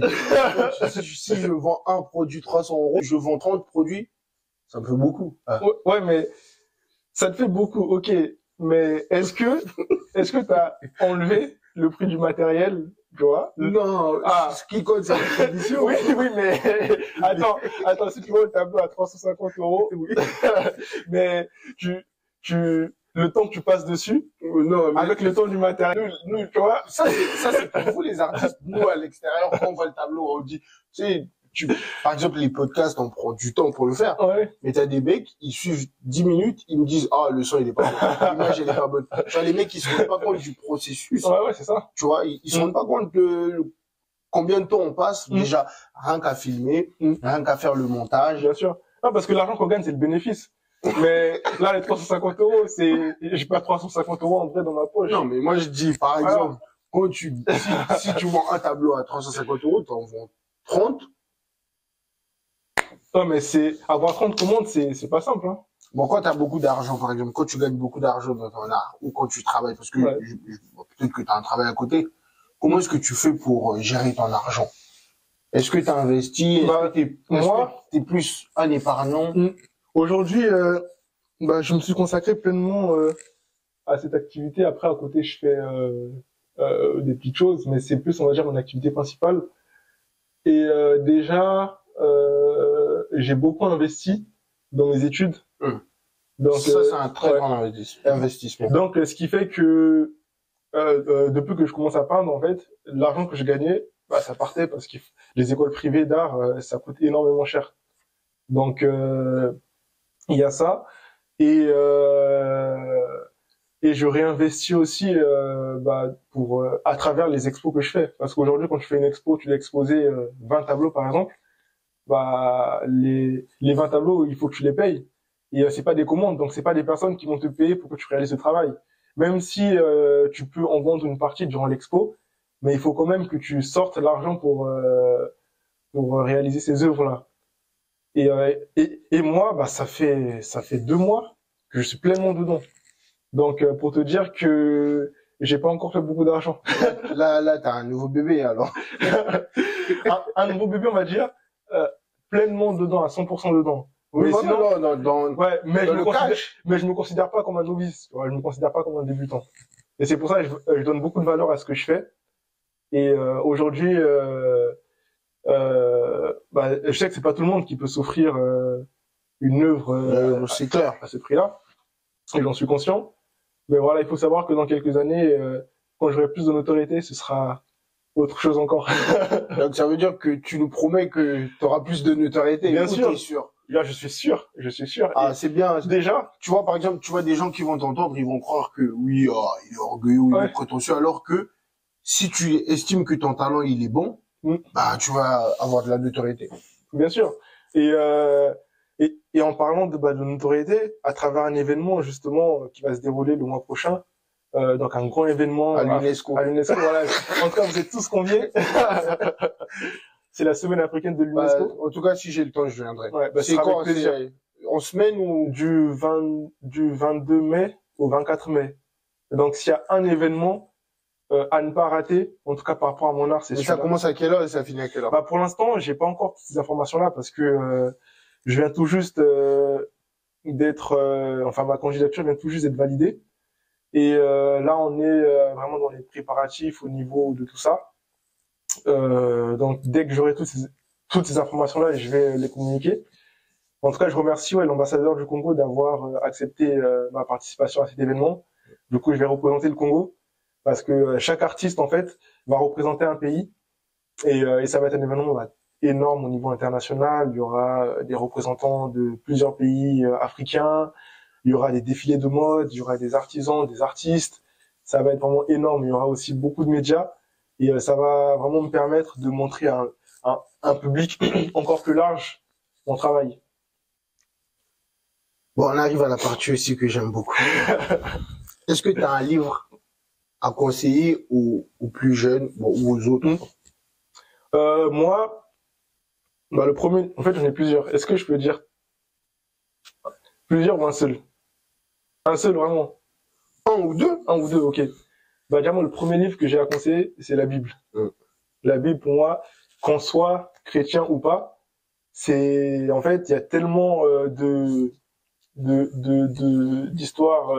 si je vends un produit 300 euros, je vends 30 produits, ça me fait beaucoup. Ah. Ouais, mais ça te fait beaucoup, ok. Mais est-ce que t'as enlevé le prix du matériel, tu vois? Non, Ah. ce qui compte, c'est la condition. Oui, oui, mais attends, si tu vois le tableau à 350 euros, Oui. mais le temps que tu passes dessus, Non, mais avec le temps du matériel, nous, tu vois, ça, c'est pour vous, les artistes. Nous, à l'extérieur, quand on voit le tableau, on dit, tu sais, par exemple, les podcasts, on prend du temps pour le faire. ouais, Mais t'as des mecs, ils suivent 10 minutes, ils me disent, ah, le son, il est pas bon. L'image, elle est pas bonne. Tu vois, les mecs, ils se rendent pas compte du processus. ouais, c'est ça. Tu vois, ils se rendent pas compte de combien de temps on passe, déjà, rien qu'à filmer, rien qu'à faire le montage. Bien sûr. Non, parce que l'argent qu'on gagne, c'est le bénéfice. Mais là, les 350 euros, j'ai pas 350 euros en vrai dans ma poche. Non, mais moi, je dis, par exemple, quand si tu vends un tableau à 350 euros, t'en vends 30. Non, mais avoir 30 commandes, c'est pas simple, hein. Bon, quand t'as beaucoup d'argent, par exemple, quand tu gagnes beaucoup d'argent dans ton art, ou quand tu travailles, parce que Ouais. peut-être que t'as un travail à côté, comment est-ce que tu fais pour gérer ton argent? Est-ce que t'as investi? Bah, moi, T'es plus un épargnant? aujourd'hui, bah, je me suis consacré pleinement à cette activité. Après, à côté, je fais des petites choses, mais c'est plus, on va dire, mon activité principale. Et déjà, j'ai beaucoup investi dans mes études. Donc ça, c'est un très grand investissement. Donc, ce qui fait que depuis que je commence à peindre, en fait, l'argent que je gagnais, bah, ça partait parce que les écoles privées d'art, ça coûte énormément cher. Donc, il y a ça. Et je réinvestis aussi pour à travers les expos que je fais. Parce qu'aujourd'hui, quand tu fais une expo, tu dois exposer 20 tableaux, par exemple. Bah, les 20 tableaux, il faut que tu les payes. Et c'est pas des commandes, donc c'est pas des personnes qui vont te payer pour que tu réalises ce travail. Même si tu peux en vendre une partie durant l'expo, mais il faut quand même que tu sortes l'argent pour réaliser ces œuvres-là. Et moi, bah ça fait 2 mois que je suis pleinement dedans. Donc pour te dire que j'ai pas encore fait beaucoup d'argent. Là, t'as un nouveau bébé alors. un nouveau bébé, on va dire, pleinement dedans, à 100% dedans. Oui, mais sinon, ouais, mais je me considère pas comme un novice. Ouais, je me considère pas comme un débutant. Et c'est pour ça que je donne beaucoup de valeur à ce que je fais. Et aujourd'hui, je sais que c'est pas tout le monde qui peut s'offrir une œuvre c'est clair, à ce prix-là. Et j'en suis conscient. Mais voilà, il faut savoir que dans quelques années, quand j'aurai plus de notoriété, ce sera autre chose encore. Donc ça veut dire que tu nous promets que tu auras plus de notoriété. Bien sûr. Sûr. Là, je suis sûr. Ah, c'est bien. Déjà. Tu vois, par exemple, tu vois des gens qui vont t'entendre, ils vont croire que oui, il est orgueilleux, il est prétentieux, alors que si tu estimes que ton talent, il est bon, bah, tu vas avoir de la notoriété. Bien sûr. Et en parlant de notoriété, à travers un événement, justement, qui va se dérouler le mois prochain, donc un grand événement à l'UNESCO. Voilà. En tout cas, vous êtes tous conviés. C'est la semaine africaine de l'UNESCO. En tout cas, si j'ai le temps, je viendrai. Ouais, c'est quoi, en semaine ou? Du 22 mai au 24 mai. Donc, s'il y a un événement à ne pas rater, en tout cas par rapport à mon art, c'est sûr. Ça commence à quelle heure et ça finit à quelle heure? Bah, pour l'instant, j'ai pas encore toutes ces informations-là parce que je viens tout juste ma candidature vient tout juste d'être validée. Et là, on est vraiment dans les préparatifs au niveau de tout ça. Donc, dès que j'aurai toutes ces informations-là, je vais les communiquer. En tout cas, je remercie l'ambassadeur du Congo d'avoir accepté ma participation à cet événement. Du coup, je vais représenter le Congo parce que chaque artiste, en fait, va représenter un pays et ça va être un événement énorme au niveau international. Il y aura des représentants de plusieurs pays africains. Il y aura des défilés de mode, il y aura des artisans, des artistes. Ça va être vraiment énorme. Il y aura aussi beaucoup de médias et ça va vraiment me permettre de montrer à un public encore plus large mon travail. Bon, on arrive à la partie aussi que j'aime beaucoup. Est-ce que tu as un livre à conseiller aux plus jeunes, ou aux autres? Moi, le premier, en fait, j'en ai plusieurs. Est-ce que je peux dire plusieurs ou un seul? Un seul, vraiment. Un ou deux? Un ou deux, ok. Déjà, moi, le premier livre que j'ai à conseiller, c'est la Bible. La Bible, pour moi, qu'on soit chrétien ou pas, en fait, il y a tellement d'histoires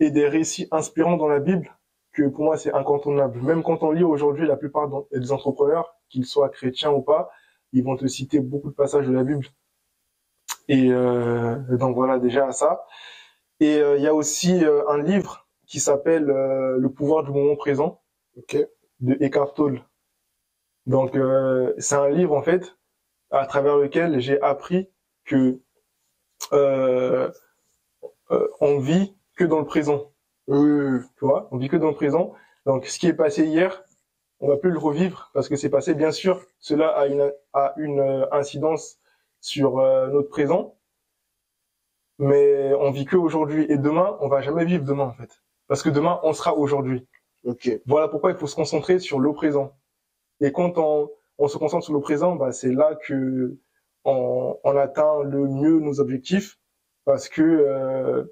et des récits inspirants dans la Bible que pour moi c'est incontournable. Même quand on lit aujourd'hui la plupart des entrepreneurs, qu'ils soient chrétiens ou pas, ils vont te citer beaucoup de passages de la Bible. Et donc voilà déjà ça. Et il y a aussi un livre qui s'appelle Le pouvoir du moment présent de Eckhart Tolle. Donc c'est un livre en fait à travers lequel j'ai appris que on vit que dans le présent. Tu vois, on vit que dans le présent. Donc, ce qui est passé hier, on va plus le revivre parce que c'est passé. Bien sûr, cela a une incidence sur notre présent, mais on vit que aujourd'hui. Et demain, on va jamais vivre demain en fait, parce que demain, on sera aujourd'hui. Voilà pourquoi il faut se concentrer sur le présent. Et quand on se concentre sur le présent, c'est là que on atteint le mieux nos objectifs, parce que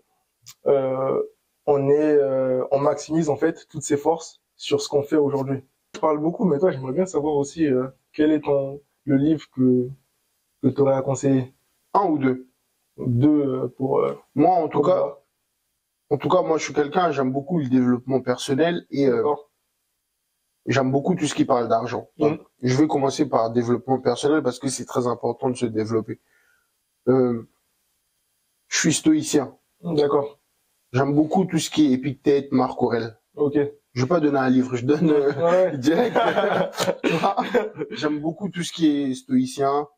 on maximise en fait toutes ses forces sur ce qu'on fait aujourd'hui. Je parle beaucoup, mais toi, j'aimerais bien savoir aussi quel est le livre que tu aurais à conseiller. Un ou deux? Deux pour moi, en tout cas, En tout cas, moi, je suis quelqu'un, j'aime beaucoup le développement personnel et D'accord. j'aime beaucoup tout ce qui parle d'argent. Donc, je vais commencer par développement personnel parce que c'est très important de se développer. Je suis stoïcien. D'accord. J'aime beaucoup tout ce qui est Épictète, Marc Aurèle. Ok. Je vais pas donner un livre, je donne Ouais. direct. Tu vois. J'aime beaucoup tout ce qui est stoïcien.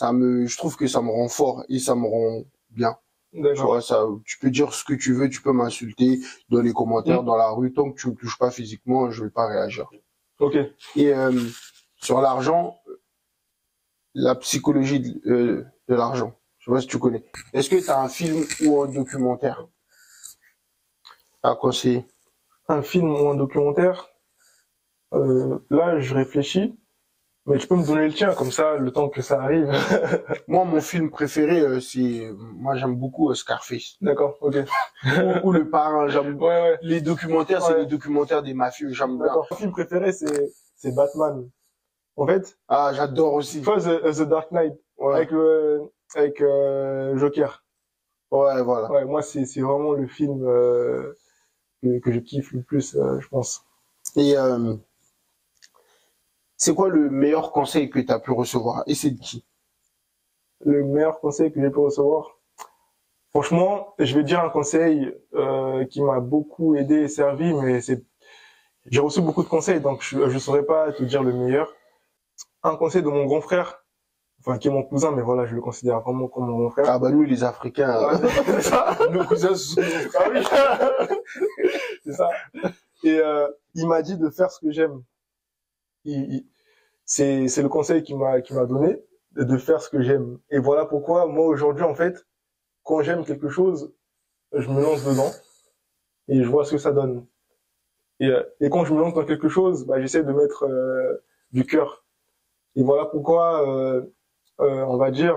Je trouve que ça me rend fort et ça me rend bien. Tu D'accord. vois, tu peux dire ce que tu veux, tu peux m'insulter dans les commentaires, dans la rue, tant que tu me touches pas physiquement, je vais pas réagir. Ok. Et sur l'argent, la psychologie de l'argent. Je sais pas si tu connais. Est-ce que tu as un film ou un documentaire à conseiller? Un film ou un documentaire? Là, je réfléchis, mais tu peux me donner le tien, comme ça, le temps que ça arrive. Moi, mon film préféré, moi j'aime beaucoup Scarface. D'accord, ok. Ou Le Parrain. Ouais. Les documentaires, c'est Ouais. les documentaires des mafieux. J'aime bien. D'accord. Mon film préféré, c'est Batman. En fait, Ah, j'adore aussi. tu vois, The Dark Knight, Ouais. avec Joker. Ouais, voilà. Ouais, moi, c'est vraiment le film que je kiffe le plus, je pense. Et c'est quoi le meilleur conseil que tu as pu recevoir? Et c'est de qui? Le meilleur conseil que j'ai pu recevoir? Franchement, je vais dire un conseil qui m'a beaucoup aidé et servi, mais j'ai reçu beaucoup de conseils, donc je saurais pas te dire le meilleur. Un conseil de mon grand frère, enfin qui est mon cousin, mais voilà, je le considère vraiment comme mon grand frère. Ah bah nous les Africains, nos cousins sont nos frères. Ah oui, c'est ça. Et il m'a dit de faire ce que j'aime. C'est le conseil qu'il m'a donné, de faire ce que j'aime. Et voilà pourquoi moi aujourd'hui en fait, quand j'aime quelque chose, je me lance dedans et je vois ce que ça donne. Et quand je me lance dans quelque chose, bah, j'essaie de mettre du cœur. Et voilà pourquoi, on va dire,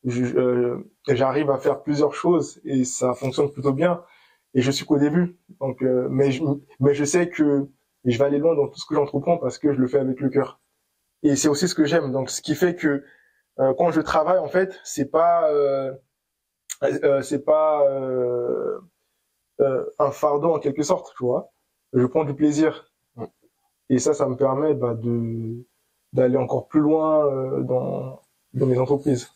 j'arrive à faire plusieurs choses et ça fonctionne plutôt bien. Et je suis qu'au début. Donc, mais je sais que je vais aller loin dans tout ce que j'entreprends parce que je le fais avec le cœur. Et c'est aussi ce que j'aime. Donc, ce qui fait que quand je travaille, en fait, c'est pas un fardeau en quelque sorte, tu vois. Je prends du plaisir. Et ça me permet d'aller encore plus loin dans mes entreprises.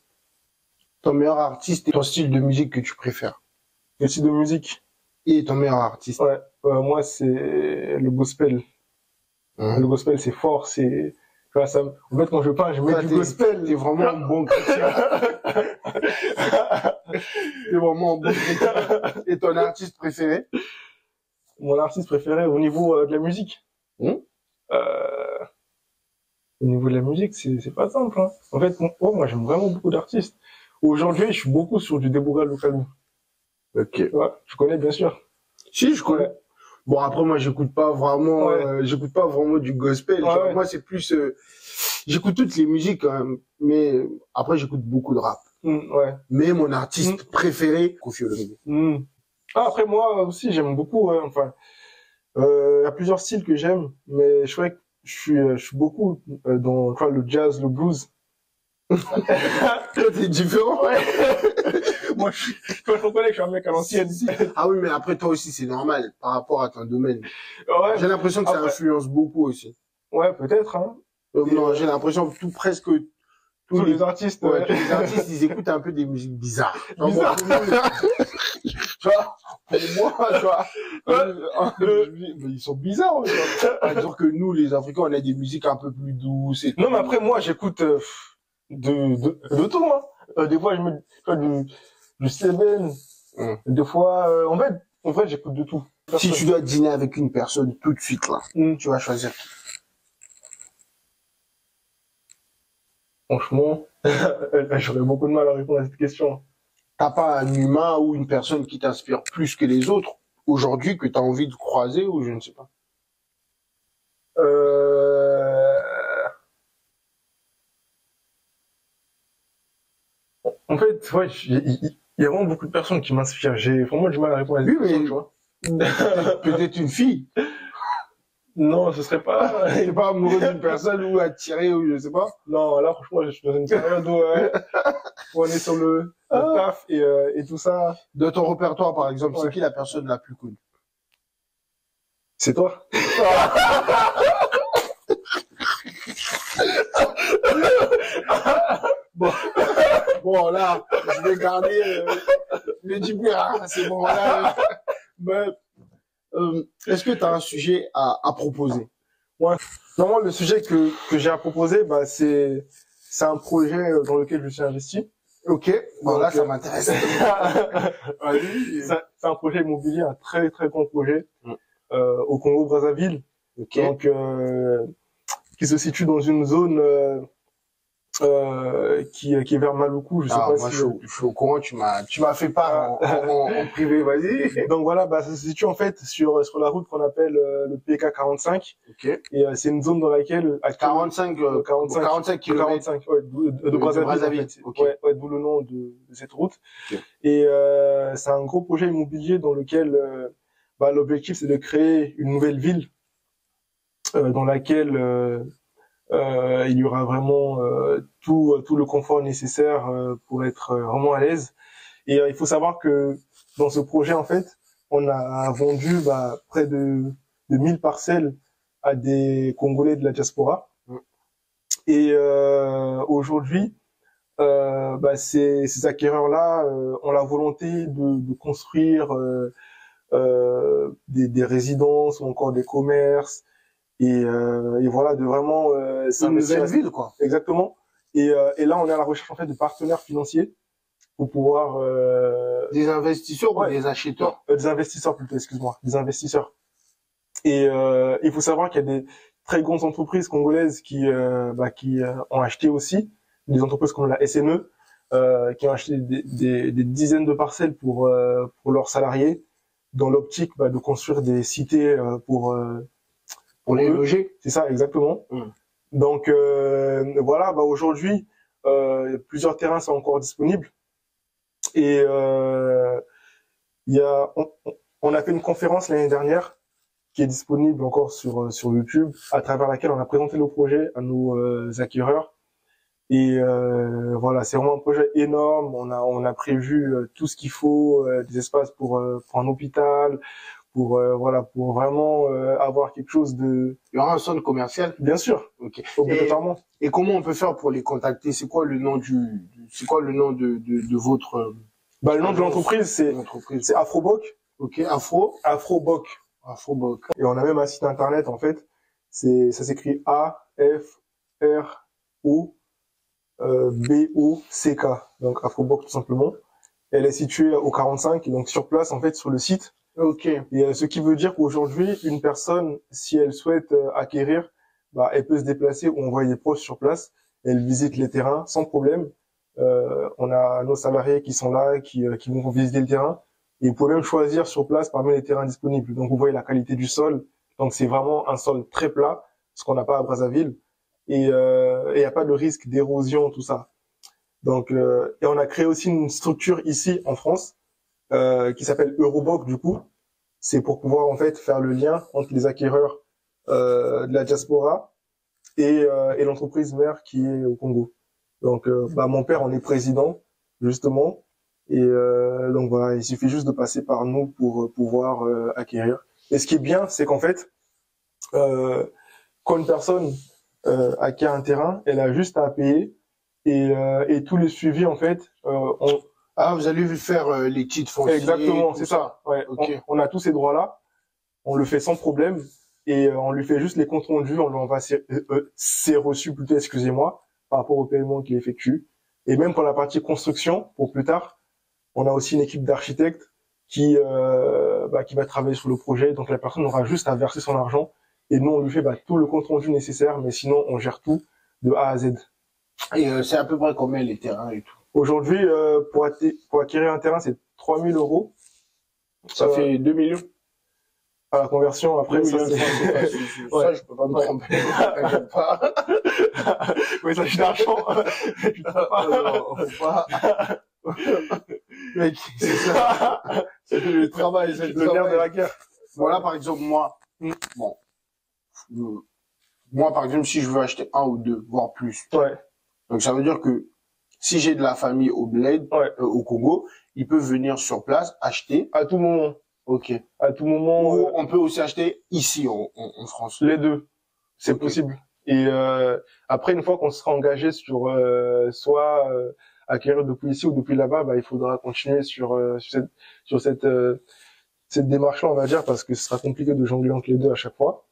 Ton meilleur artiste et ton style de musique que tu préfères? Quel style de musique? Et ton meilleur artiste? Ouais, moi c'est le gospel. Le gospel c'est fort, tu vois, en fait quand je parle, je mets du gospel. T'es vraiment un bon chrétien. T'es vraiment un bon chrétien. Et ton artiste préféré? Mon artiste préféré au niveau de la musique? Au niveau de la musique, c'est pas simple, hein. En fait, moi j'aime vraiment beaucoup d'artistes. Aujourd'hui, je suis beaucoup sur du Deborah Lukalu. Ok. Ouais, tu connais bien sûr. Si, je connais. Ouais. Bon, après, moi, j'écoute pas vraiment du gospel. Ouais, Genre, ouais. moi, c'est plus, j'écoute toutes les musiques, quand même. Mais après, j'écoute beaucoup de rap. Ouais. Mais mon artiste préféré, Koffi Olomide. Ah, après, moi aussi, j'aime beaucoup, enfin, il y a plusieurs styles que j'aime, mais je crois que je suis beaucoup dans, tu vois, le jazz, le blues. T'es différent. Ouais. Moi, je reconnais que je suis un mec à l'ancienne. Ah oui, mais après, toi aussi, c'est normal, par rapport à ton domaine. Ouais. J'ai l'impression que ça influence beaucoup aussi. Ouais, peut-être, hein. Non, j'ai l'impression que presque tous les artistes, tous les artistes, ils écoutent un peu des musiques bizarres. Bizarre. Tu vois, pour moi, tu vois, ils sont bizarres, tu vois. C'est-à-dire que nous, les Africains, on a des musiques un peu plus douces et tout. Non, mais après, moi, j'écoute de tout, hein. Des fois, je mets du Seven. Des fois, en vrai, j'écoute de tout. Si tu dois dîner avec une personne tout de suite, là, tu vas choisir qui? Franchement, j'aurais beaucoup de mal à répondre à cette question. T'as pas un humain ou une personne qui t'inspire plus que les autres aujourd'hui que t'as envie de croiser ou je ne sais pas? En fait, ouais, il y a vraiment beaucoup de personnes qui m'inspirent. J'ai vraiment du mal à répondre à cette question, tu vois. Peut-être une fille. Non, ce serait pas. T'es pas amoureux d'une personne ou attiré ou je sais pas. Non, là, franchement, je suis dans une période où on est sur le taf et tout ça. De ton répertoire, par exemple, Ouais. c'est qui la personne la plus cool? C'est toi. Bon, bon là, je vais garder le dis plus rien. C'est bon là. Mais, est-ce que tu as un sujet à proposer? Ouais. Normalement, le sujet que j'ai à proposer, bah, c'est un projet dans lequel je suis investi. Ok, bon là, Donc, ça m'intéresse. Vas-y. C'est un projet immobilier, un très très grand projet, Mm. au Congo-Brazzaville. Ok. Donc, qui se situe dans une zone qui est vers Maluku. Je sais pas Moi, si. je suis au courant, tu m'as fait part en privé, vas-y. Donc voilà, bah, ça se situe en fait sur la route qu'on appelle le PK 45. Ok. Et c'est une zone dans laquelle à 45 kilomètres 45, ouais, de Brazzaville. Brazzaville. En fait. Ok. Ouais, d'où le nom de cette route. Ok. Et c'est un gros projet immobilier dans lequel bah, l'objectif c'est de créer une nouvelle ville dans laquelle il y aura vraiment tout le confort nécessaire pour être vraiment à l'aise. Et il faut savoir que dans ce projet, en fait, on a vendu bah, près de 1000 parcelles à des Congolais de la diaspora. Mm. Et aujourd'hui, bah, ces acquéreurs-là ont la volonté de construire des résidences ou encore des commerces et voilà, de vraiment Une s'investir. nouvelle ville, quoi. Exactement. Et là, on est à la recherche en fait de partenaires financiers pour pouvoir Des investisseurs ou ouais. des acheteurs? Des investisseurs plutôt, excuse-moi, des investisseurs. Et il faut savoir qu'il y a des très grandes entreprises congolaises qui ont acheté aussi, des entreprises comme la SNE, qui ont acheté des dizaines de parcelles pour leurs salariés, dans l'optique de construire des cités pour les eux. loger. C'est ça, exactement. Mm. Donc voilà, bah aujourd'hui, plusieurs terrains sont encore disponibles. Et il y a, on a fait une conférence l'année dernière qui est disponible encore sur YouTube, à travers laquelle on a présenté le projet à nos acquéreurs. Et voilà, c'est vraiment un projet énorme. On a prévu tout ce qu'il faut, des espaces pour un hôpital, pour voilà, pour vraiment avoir quelque chose de. Il y aura un centre commercial. Bien sûr, Ok. obligatoirement. Et comment on peut faire pour les contacter? C'est quoi le nom de votre Bah, le nom de l'entreprise, entreprise? c'est Afroboc. Ok, Afroboc. Afroboc. Et on a même un site internet, en fait. Ça s'écrit AFROBOCK. Donc, Afroboc, tout simplement. Elle est située au 45, et donc sur place, en fait, sur le site. Ok. Et ce qui veut dire qu'aujourd'hui, une personne, si elle souhaite acquérir, bah, elle peut se déplacer ou envoyer des proches sur place. Elle visite les terrains sans problème. On a nos salariés qui sont là, qui vont visiter le terrain. Et vous pouvez même choisir sur place parmi les terrains disponibles. Donc, vous voyez la qualité du sol. Donc, c'est vraiment un sol très plat, ce qu'on n'a pas à Brazzaville. Et il n'y a pas de risque d'érosion, tout ça. Donc, et on a créé aussi une structure ici en France qui s'appelle Euroboc, du coup. C'est pour pouvoir en fait faire le lien entre les acquéreurs de la diaspora et l'entreprise mère qui est au Congo. Donc, bah, mon père en est président, justement. Et donc voilà, il suffit juste de passer par nous pour pouvoir acquérir. Et ce qui est bien, c'est qu'en fait, quand une personne acquiert un terrain, elle a juste à payer et tout le suivi en fait, vous allez lui faire les titres fonciers. Exactement, c'est ça. Ouais, okay. On a tous ces droits-là, on le fait sans problème et on lui fait juste les comptes rendus, on lui envoie ses reçus plutôt, excusez-moi, par rapport au paiement qu'il effectue. Et même pour la partie construction, pour plus tard, on a aussi une équipe d'architectes qui va travailler sur le projet. Donc la personne aura juste à verser son argent et nous on lui fait tout le compte rendu nécessaire, mais sinon on gère tout de A à Z. Et c'est à peu près combien les terrains et tout? Aujourd'hui, pour acquérir un terrain, c'est 3 000 euros. Ça fait 2 millions. À la conversion, après, ça, c'est... Ça, je peux pas me tromper. T'inquiète pas. Oui, ça, je suis d'argent. Tu te trompes pas. Non, faut pas. Mec, c'est ça. C'est le travail, c'est le nerf de travail. la guerre. Voilà, par exemple, moi, bon, moi, par exemple, si je veux acheter un ou deux, voire plus. Ouais. Donc, ça veut dire que si j'ai de la famille au bled, Ouais. au Congo, ils peuvent venir sur place, acheter. À tout moment. Ok. À tout moment. Ou on peut aussi acheter ici, en France. Les deux. C'est Ok. possible. Et après, une fois qu'on sera engagé sur soit acquérir depuis ici ou depuis là-bas, bah, il faudra continuer sur cette démarche-là, on va dire, parce que ce sera compliqué de jongler entre les deux à chaque fois.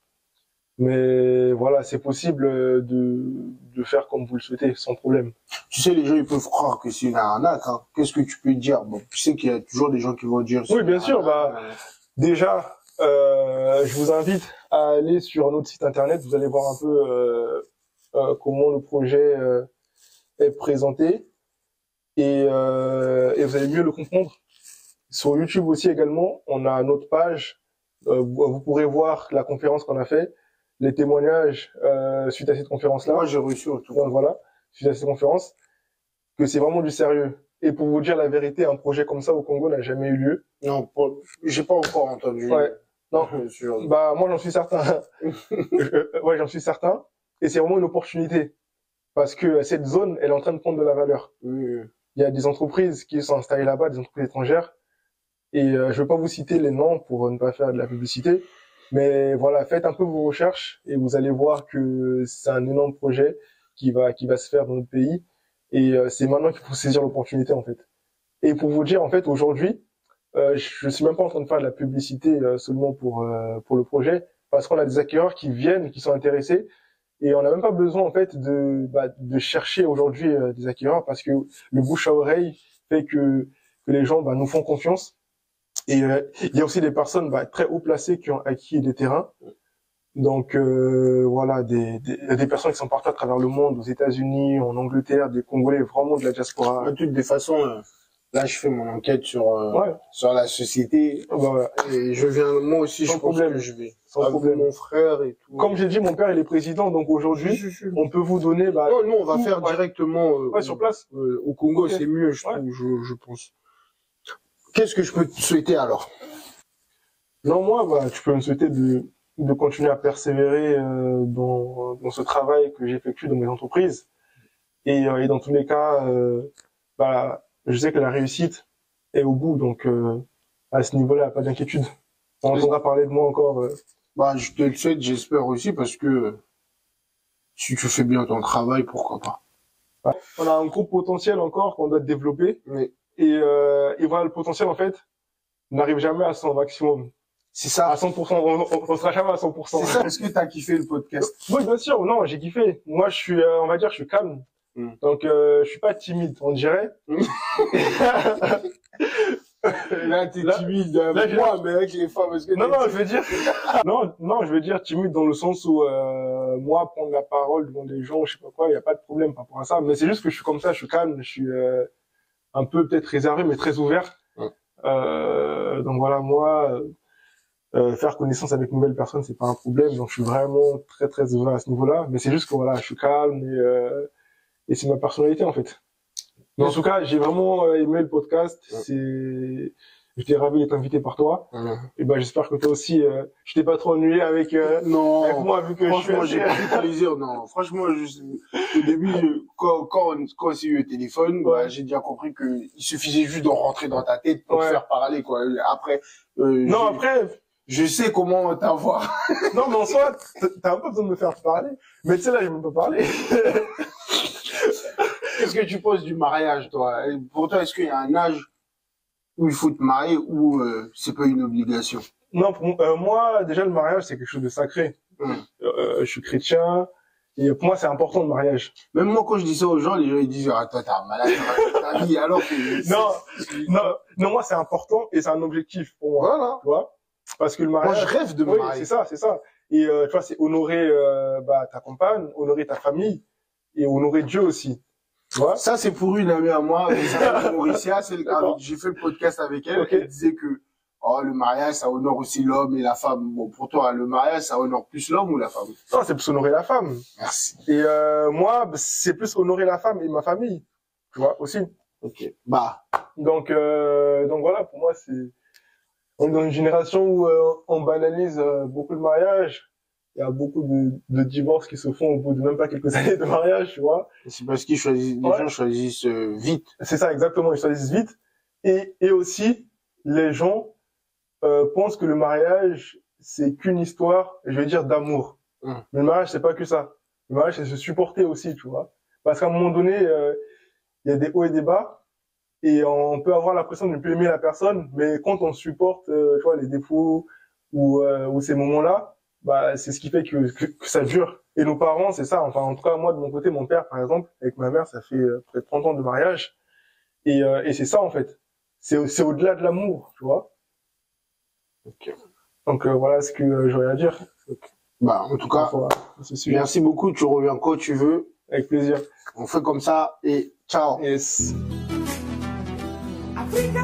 Mais voilà, c'est possible de faire comme vous le souhaitez, sans problème. Tu sais, les gens, ils peuvent croire que c'est une arnaque, hein. Qu'est-ce que tu peux dire? Bon, tu sais qu'il y a toujours des gens qui vont dire. Oui, bien sûr, bah, déjà, je vous invite à aller sur notre site internet. Vous allez voir un peu comment le projet est présenté et vous allez mieux le comprendre. Sur YouTube aussi également, on a notre page. Vous pourrez voir la conférence qu'on a fait, les témoignages suite à cette conférence-là. Moi, j'ai reçu en tout cas. Donc voilà, suite à cette conférence, que c'est vraiment du sérieux. Et pour vous dire la vérité, un projet comme ça au Congo n'a jamais eu lieu. Non, j'ai pas encore entendu. Ouais. Non. Sur... Bah moi j'en suis certain. Ouais, j'en suis certain. Et c'est vraiment une opportunité parce que cette zone, elle est en train de prendre de la valeur. Oui. Il y a des entreprises qui sont installées là-bas, des entreprises étrangères. Et je vais pas vous citer les noms pour ne pas faire de la publicité, mais voilà, faites un peu vos recherches et vous allez voir que c'est un énorme projet qui va se faire dans notre pays. Et c'est maintenant qu'il faut saisir l'opportunité en fait. Et pour vous dire en fait aujourd'hui, je suis même pas en train de faire de la publicité seulement pour le projet, parce qu'on a des acquéreurs qui viennent, qui sont intéressés, et on n'a même pas besoin en fait de chercher aujourd'hui des acquéreurs, parce que le bouche à oreille fait que les gens nous font confiance. Et il y a aussi des personnes très haut placées qui ont acquis des terrains. Donc voilà, il y a des personnes qui sont partout à travers le monde, aux États-Unis, en Angleterre, des Congolais vraiment de la diaspora. De toutes les façons, là, je fais mon enquête sur la société. Voilà. Et je viens, moi aussi, Sans je problème. pense que je vais. Sans Avec problème. mon frère et tout. Comme j'ai dit, mon père il est président, donc aujourd'hui, on peut vous donner. Non, nous, on va tout, faire directement sur place. au Congo, Ok. c'est mieux, je trouve, je pense. Qu'est-ce que je peux te souhaiter alors? Non, moi, tu peux me souhaiter de continuer à persévérer dans ce travail que j'effectue dans mes entreprises. Et dans tous les cas, je sais que la réussite est au bout, donc à ce niveau-là, pas d'inquiétude. On entendra parler de moi encore. Je te le souhaite, j'espère aussi, parce que si tu fais bien ton travail, pourquoi pas. Ouais. On a un gros potentiel encore qu'on doit développer. Mais Et voilà, le potentiel, en fait, n'arrive jamais à son maximum. c'est ça. À 100%, on sera jamais à 100%. C'est ça. Est-ce que t'as kiffé le podcast? Oui, bien sûr. Non, j'ai kiffé. Moi, je suis, on va dire, je suis calme. Donc, je suis pas timide, on dirait. Là, t'es timide avec moi, mais avec les femmes, est-ce que non, je veux dire, non, je veux dire timide dans le sens où, moi, prendre la parole devant des gens, je sais pas quoi, il y a pas de problème par rapport à ça. Mais c'est juste que je suis comme ça, je suis calme, je suis, un peu peut-être réservé, mais très ouvert. Donc voilà, moi, faire connaissance avec une nouvelle personne, c'est pas un problème. Donc je suis vraiment très très ouvert à ce niveau-là. Mais c'est juste que voilà, je suis calme et c'est ma personnalité en fait. Mais en tout cas, j'ai vraiment aimé le podcast. J'étais ravi d'être invité par toi. Et j'espère que toi aussi, je t'ai pas trop ennuyé avec non, avec moi vu que franchement, j'ai pris plaisir. Non, franchement, au début, quand on s'est eu au téléphone, j'ai déjà compris que il suffisait juste de rentrer dans ta tête pour te faire parler, quoi. Après, je sais comment t'avoir. Non, mais en soi, t'as un peu besoin de me faire parler. Mais tu sais, là, je ne peux pas parler. Qu'est-ce que tu penses du mariage, toi? Et pour toi, est-ce qu'il y a un âge où il faut te marier ou c'est pas une obligation? Non, moi, déjà, le mariage, c'est quelque chose de sacré. Je suis chrétien. Et pour moi, c'est important le mariage. Même moi, quand je dis ça aux gens, les gens ils disent toi, t'es un malade, ta vie, alors que... Non, moi, c'est important et c'est un objectif pour moi. Voilà. Tu vois? Parce que le mariage. Moi, je rêve de me marier. C'est ça. Et tu vois, c'est honorer ta compagne, honorer ta famille et honorer Dieu aussi. Tu vois? Ça, c'est pour une amie à moi, Mauricia, j'ai fait le podcast avec elle, elle disait que le mariage, ça honore aussi l'homme et la femme. Bon, pour toi, le mariage, ça honore plus l'homme ou la femme? Non, c'est plus honorer la femme. Merci. Et moi, c'est plus honorer la femme et ma famille. Tu vois, aussi. Ok. Donc voilà, pour moi, on est dans une génération où on banalise beaucoup le mariage il y a beaucoup de divorces qui se font au bout de même pas quelques années de mariage, tu vois. C'est parce qu'ils choisissent, les gens choisissent vite. C'est ça, exactement, ils choisissent vite. Et aussi, les gens pensent que le mariage, c'est qu'une histoire, je vais dire, d'amour. Mais le mariage, c'est pas que ça. Le mariage, c'est se supporter aussi, tu vois. Parce qu'à un moment donné, il y a des hauts et des bas, et on peut avoir l'impression de ne plus aimer la personne, mais quand on supporte, tu vois, les défauts ou ces moments-là, bah c'est ce qui fait que ça dure. Et nos parents, c'est ça. Enfin, en tout cas, moi de mon côté, mon père, par exemple, avec ma mère, ça fait peut-être 30 ans de mariage, et c'est ça en fait. C'est au-delà de l'amour, tu vois. Okay. Donc voilà ce que j'aurais à dire. Okay. Bah en tout cas, merci beaucoup. Tu reviens quand tu veux. Avec plaisir. On fait comme ça et ciao. Yes. Africa.